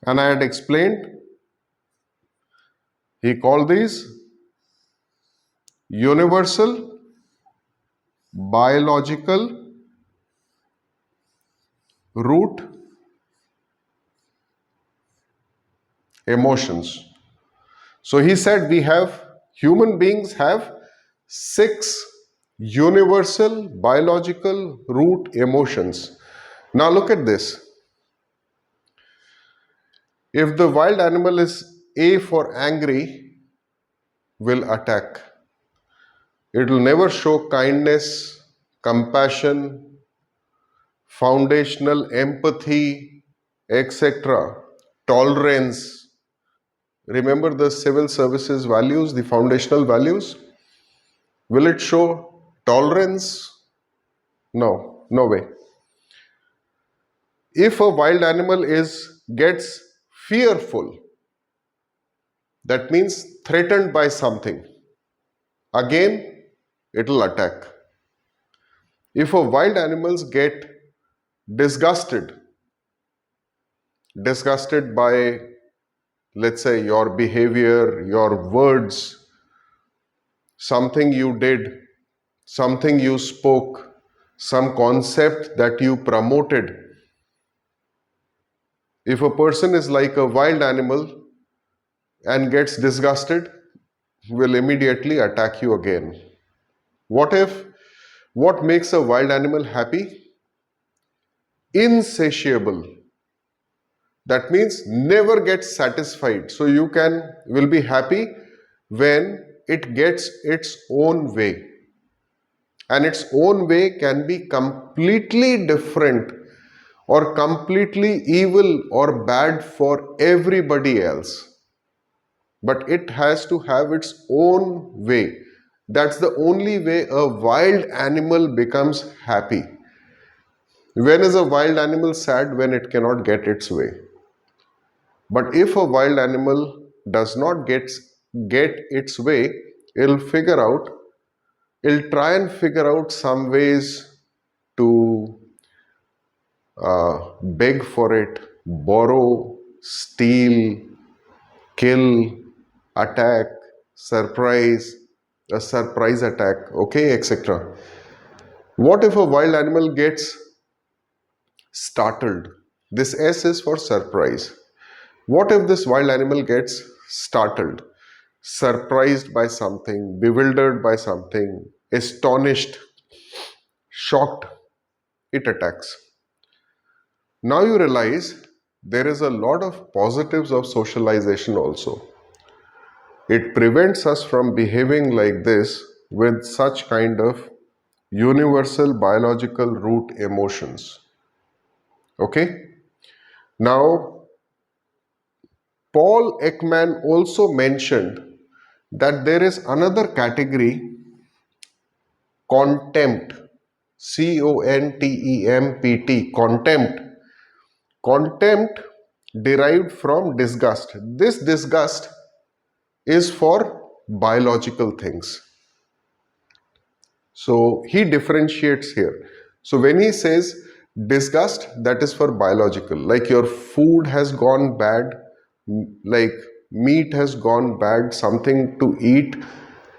and I had explained, he called these universal, biological, root emotions. So he said human beings have 6 universal biological root emotions. Now look at this. If the wild animal is A for angry, will attack. It will never show kindness, compassion, foundational empathy, etc., tolerance. Remember the civil services values, the foundational values? Will it show tolerance? No, no way. If a wild animal gets fearful, that means threatened by something, again it will attack. If a wild animals get disgusted by, let's say, your behavior, your words, something you did, something you spoke, some concept that you promoted. If a person is like a wild animal and gets disgusted, will immediately attack you again. What makes a wild animal happy? Insatiable. That means never gets satisfied. So you will be happy when it gets its own way. And its own way can be completely different or completely evil or bad for everybody else. But it has to have its own way. That's the only way a wild animal becomes happy. When is a wild animal sad? When it cannot get its way. But if a wild animal does not get its way, it'll try and figure out some ways to beg for it, borrow, steal, kill, attack, surprise, a surprise attack, okay, etc. What if a wild animal gets startled? This S is for surprise. What if this wild animal gets startled, surprised by something, bewildered by something, astonished, shocked? It attacks. Now you realize there is a lot of positives of socialization also. It prevents us from behaving like this with such kind of universal biological root emotions. Okay? Now, Paul Ekman also mentioned that there is another category, contempt. Contempt. Contempt derived from disgust. This disgust is for biological things. So he differentiates here. So when he says disgust, that is for biological, like your food has gone bad, like meat has gone bad, something to eat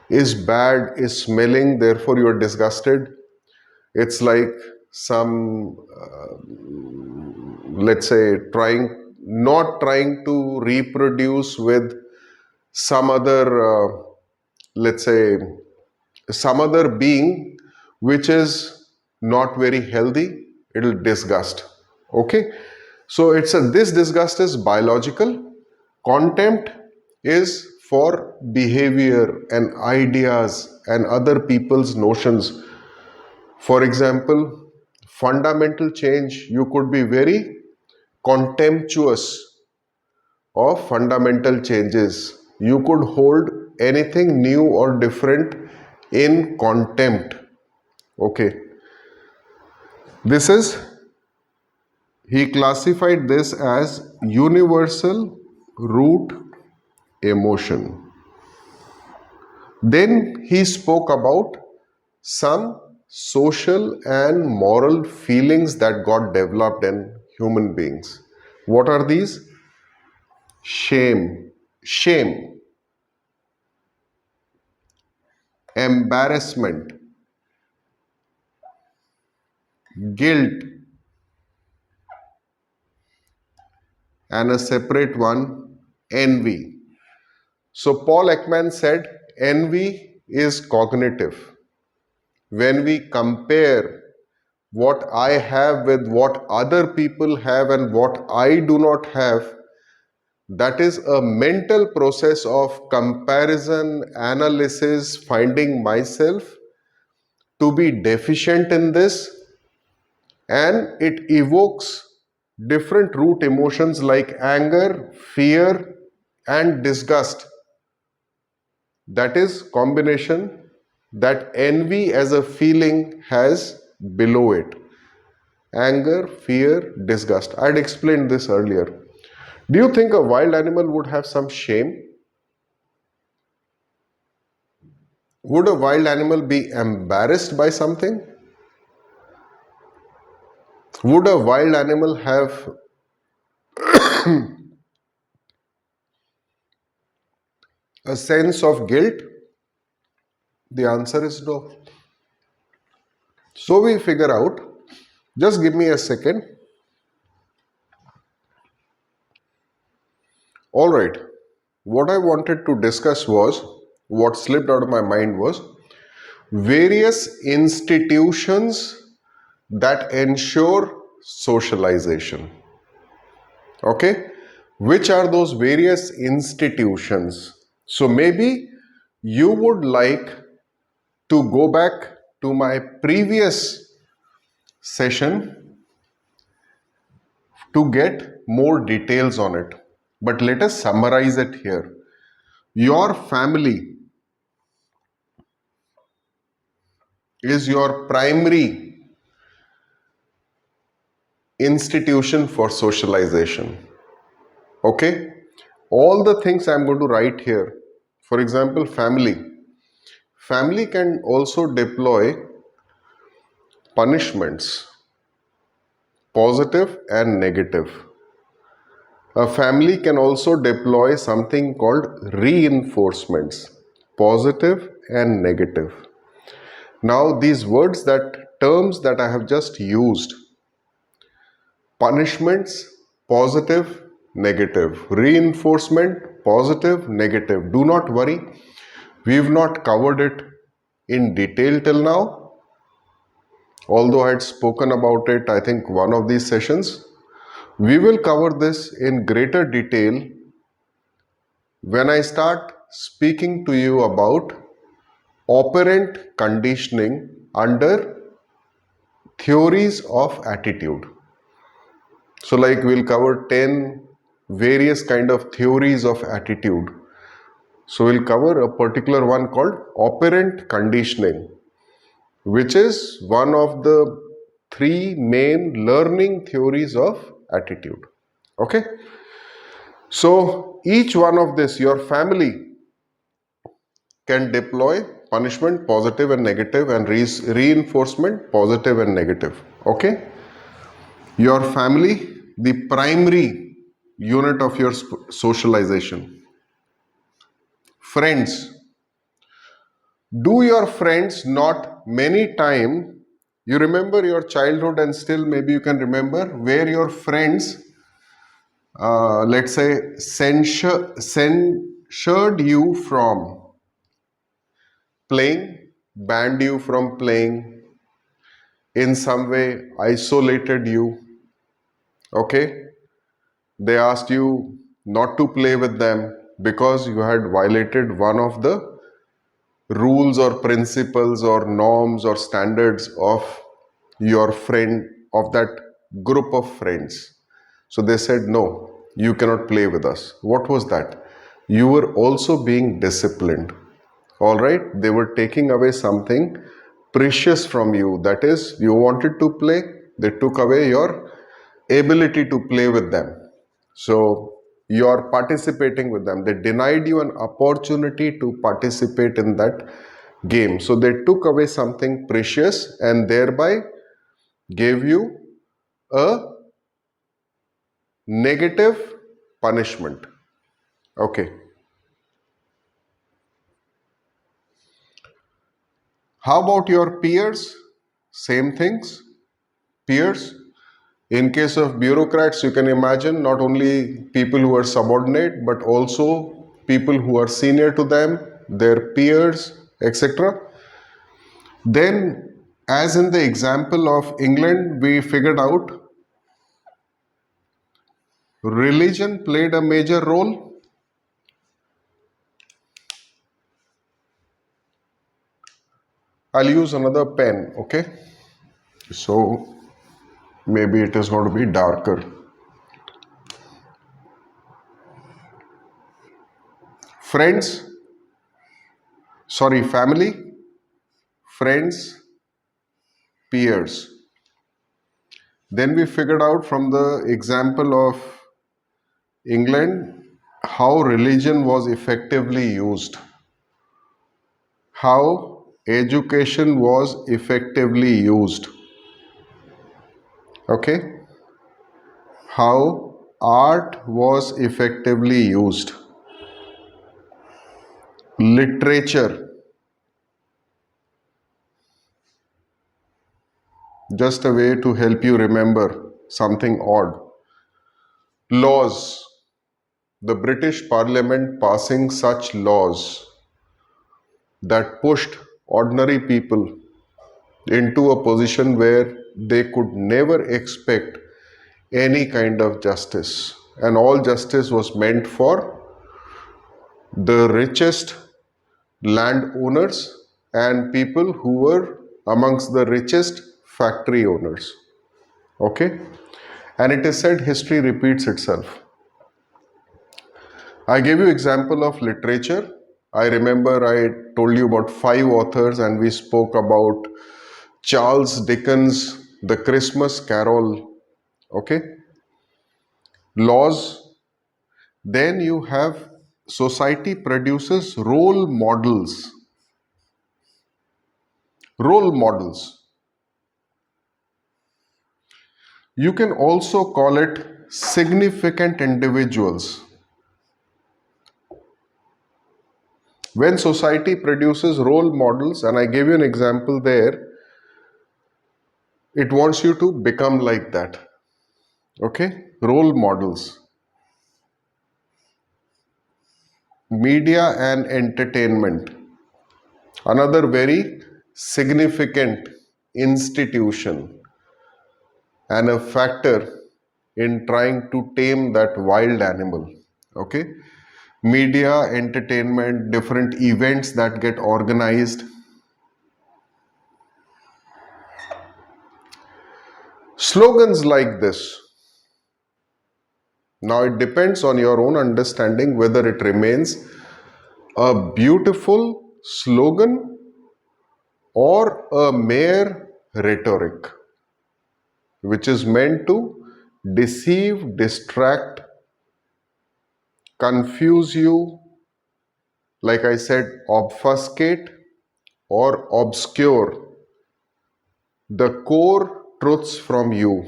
is bad, is smelling, therefore you are disgusted. It's like some, let's say, not trying to reproduce with some other, let's say, some other being which is not very healthy, it'll disgust. Okay, so this disgust is biological. Contempt is for behavior and ideas and other people's notions. For example, fundamental change, you could be very contemptuous of fundamental changes. You could hold anything new or different in contempt. Okay, this is, he classified this as universal root emotion. Then he spoke about some social and moral feelings that got developed in human beings. What are these? Shame, embarrassment, guilt, and a separate one, envy. So Paul Ekman said envy is cognitive. When we compare what I have with what other people have and what I do not have, that is a mental process of comparison, analysis, finding myself to be deficient in this, and it evokes different root emotions like anger, fear, and disgust. That is combination that envy as a feeling has below it. Anger, fear, disgust. I had explained this earlier. Do you think a wild animal would have some shame? Would a wild animal be embarrassed by something? Would a wild animal have a sense of guilt? The answer is no. So we figure out, just give me a second. Alright, what I wanted to discuss was, what slipped out of my mind was, various institutions that ensure socialization. Okay, which are those various institutions? So maybe you would like to go back to my previous session to get more details on it. But let us summarize it here. Your family is your primary institution for socialization. Okay? All the things I'm going to write here. For example, family. Family can also deploy punishments, positive and negative. A family can also deploy something called reinforcements, positive and negative. Now these terms that I have just used, punishments, positive, negative, reinforcement, positive, negative. Do not worry, we've not covered it in detail till now. Although I had spoken about it, I think one of these sessions. We will cover this in greater detail when I start speaking to you about operant conditioning under theories of attitude. So like we'll cover 10 various kind of theories of attitude. So we'll cover a particular one called operant conditioning, which is one of the 3 main learning theories of attitude. Okay. So each one of this, your family can deploy punishment positive and negative, and reinforcement positive and negative. Okay? Your family, the primary unit of your socialization. Friends. Do your friends not many time, you remember your childhood and still maybe you can remember where your friends, let's say, censured you from playing, banned you from playing, in some way isolated you, okay? They asked you not to play with them because you had violated one of the rules or principles or norms or standards of your friend, of that group of friends. So they said, no, you cannot play with us. What was that? You were also being disciplined. All right, they were taking away something precious from you. That is, you wanted to play, they took away your ability to play with them. So you are participating with them. They denied you an opportunity to participate in that game. So they took away something precious and thereby gave you a negative punishment. Okay. How about your peers? Same things. Peers. In case of bureaucrats, you can imagine not only people who are subordinate, but also people who are senior to them, their peers, etc. Then, as in the example of England, we figured out religion played a major role. I'll use another pen, okay? So, maybe it is going to be darker. Family, friends, peers. Then we figured out from the example of England how religion was effectively used, how education was effectively used, okay, how art was effectively used, literature, just a way to help you remember something odd, laws, the British Parliament passing such laws that pushed ordinary people into a position where they could never expect any kind of justice, and all justice was meant for the richest landowners and people who were amongst the richest factory owners. Okay, and it is said history repeats itself. I gave you example of literature. I remember I told you about 5 authors and we spoke about Charles Dickens, The Christmas Carol. Okay, laws. Then you have society produces role models. Role models. You can also call it significant individuals. When society produces role models, and I gave you an example there, it wants you to become like that. Okay? Role models. Media and entertainment. Another very significant institution and a factor in trying to tame that wild animal. Okay? Media, entertainment, different events that get organized. Slogans like this. Now it depends on your own understanding whether it remains a beautiful slogan or a mere rhetoric, which is meant to deceive, distract, confuse you, like I said, obfuscate or obscure the core truths from you.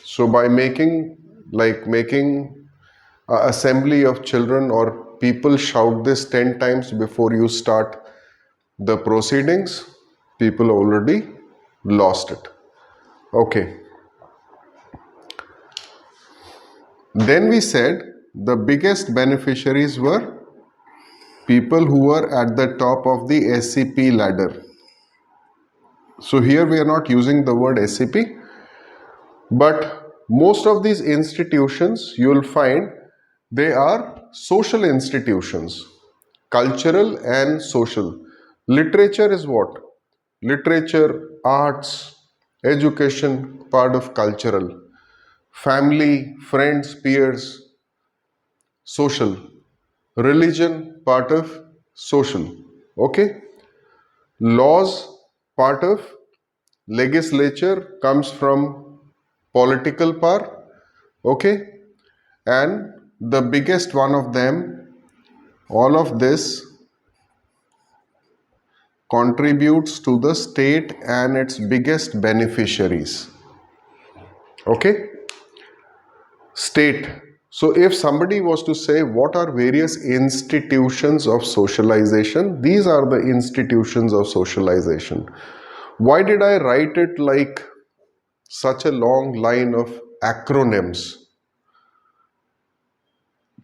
So by making an assembly of children or people shout this 10 times before you start the proceedings, people already lost it. Okay. Then we said the biggest beneficiaries were people who were at the top of the SCP ladder. So here we are not using the word SCP, but most of these institutions you will find they are social institutions, cultural and social. Literature is what? Literature, arts, education, part of cultural. Family, friends, peers, social. Religion, part of social. Okay? Laws, part of legislature, comes from political power. Okay? And the biggest one of them, all of this contributes to the state and its biggest beneficiaries. Okay? State. So if somebody was to say what are various institutions of socialization, these are the institutions of socialization. Why did I write it like such a long line of acronyms?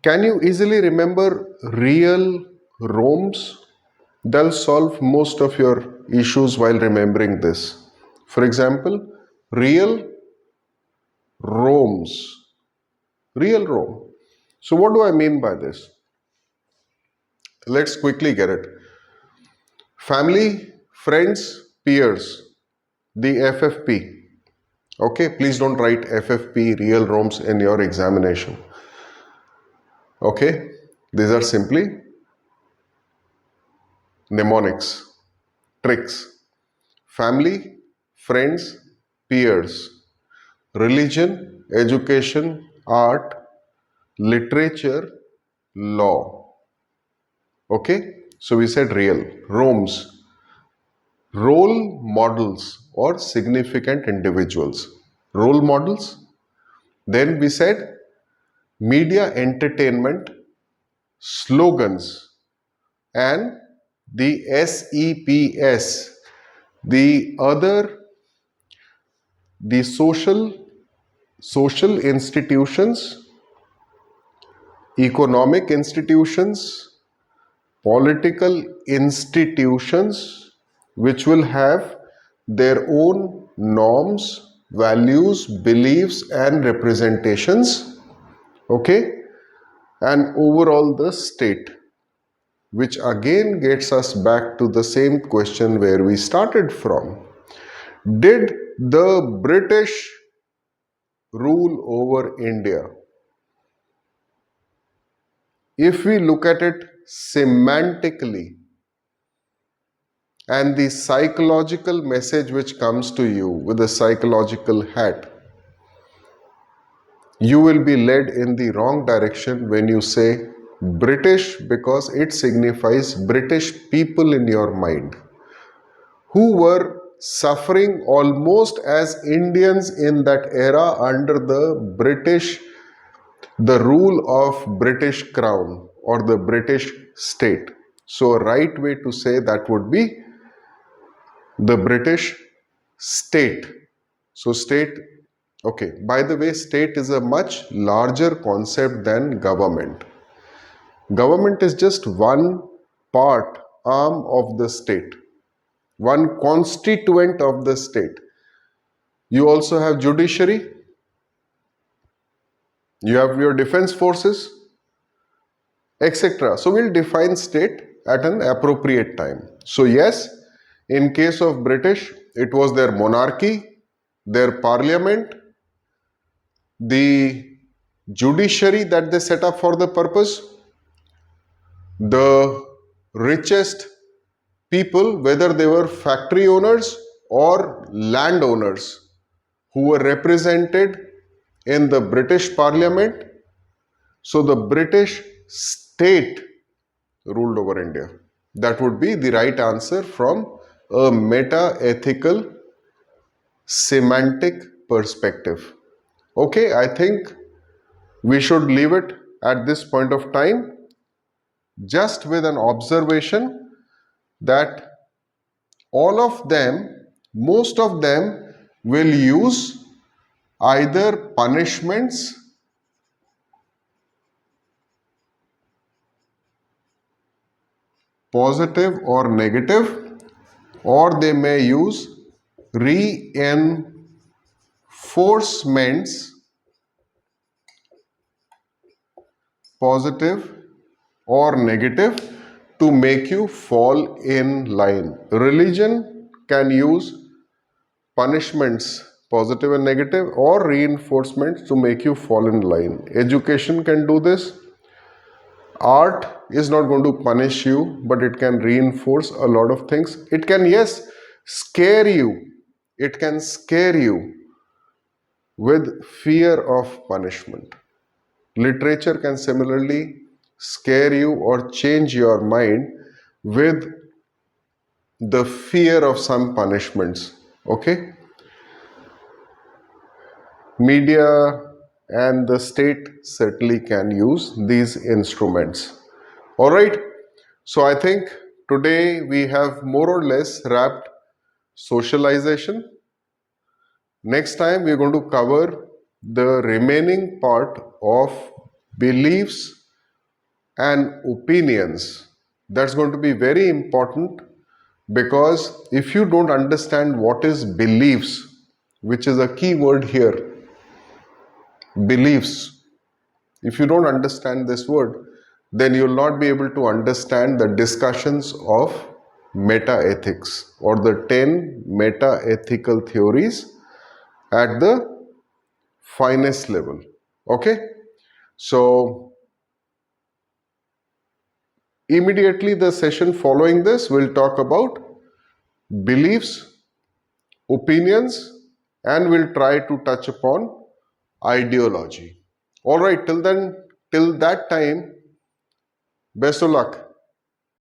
Can you easily remember real Rome's? They'll solve most of your issues while remembering this. For example, real Rome's. Real Rome. So what do I mean by this? Let's quickly get it. Family, friends, peers, the FFP. Okay, please don't write FFP, real Rome's in your examination. Okay, these are simply mnemonics, tricks. Family, friends, peers, religion, education, art, literature, law. Okay, so we said real. Rome's. Role models or significant individuals. Role models. Then we said media entertainment, slogans, and the SEPS, the social institutions, economic institutions, political institutions, which will have their own norms, values, beliefs, and representations. Okay, and overall the state, which again gets us back to the same question where we started from. Did the British rule over India? If we look at it semantically and the psychological message which comes to you with a psychological hat, you will be led in the wrong direction when you say British, because it signifies British people in your mind who were suffering almost as Indians in that era under the rule of British Crown or the British state. So a right way to say that would be the British state. So state, okay, by the way, state is a much larger concept than government. Government is just one part, arm of the state, one constituent of the state. You also have judiciary, you have your defense forces, etc. So we'll define state at an appropriate time. So yes, in case of British, it was their monarchy, their parliament, the judiciary that they set up for the purpose, the richest people, whether they were factory owners or land owners, who were represented in the British Parliament. So the British state ruled over India. That would be the right answer from a meta-ethical semantic perspective. Okay, I think we should leave it at this point of time, just with an observation that all of them, most of them will use either punishments, positive or negative, or they may use reinforcements, positive or negative, to make you fall in line. Religion can use punishments, positive and negative, or reinforcements to make you fall in line. Education can do this. Art is not going to punish you, but it can reinforce a lot of things. It can, yes, scare you. It can scare you with fear of punishment. Literature can similarly scare you or change your mind with the fear of some punishments. Okay? Media and the state certainly can use these instruments. All right. So I think today we have more or less wrapped socialization. Next time we are going to cover the remaining part of beliefs and opinions. That's going to be very important, because if you don't understand what is beliefs, which is a key word here, beliefs, if you don't understand this word, then you will not be able to understand the discussions of meta-ethics or the 10 meta-ethical theories at the finest level. Okay? So, immediately the session following this will talk about beliefs, opinions, and will try to touch upon ideology. All right, till then, till that time, best of luck.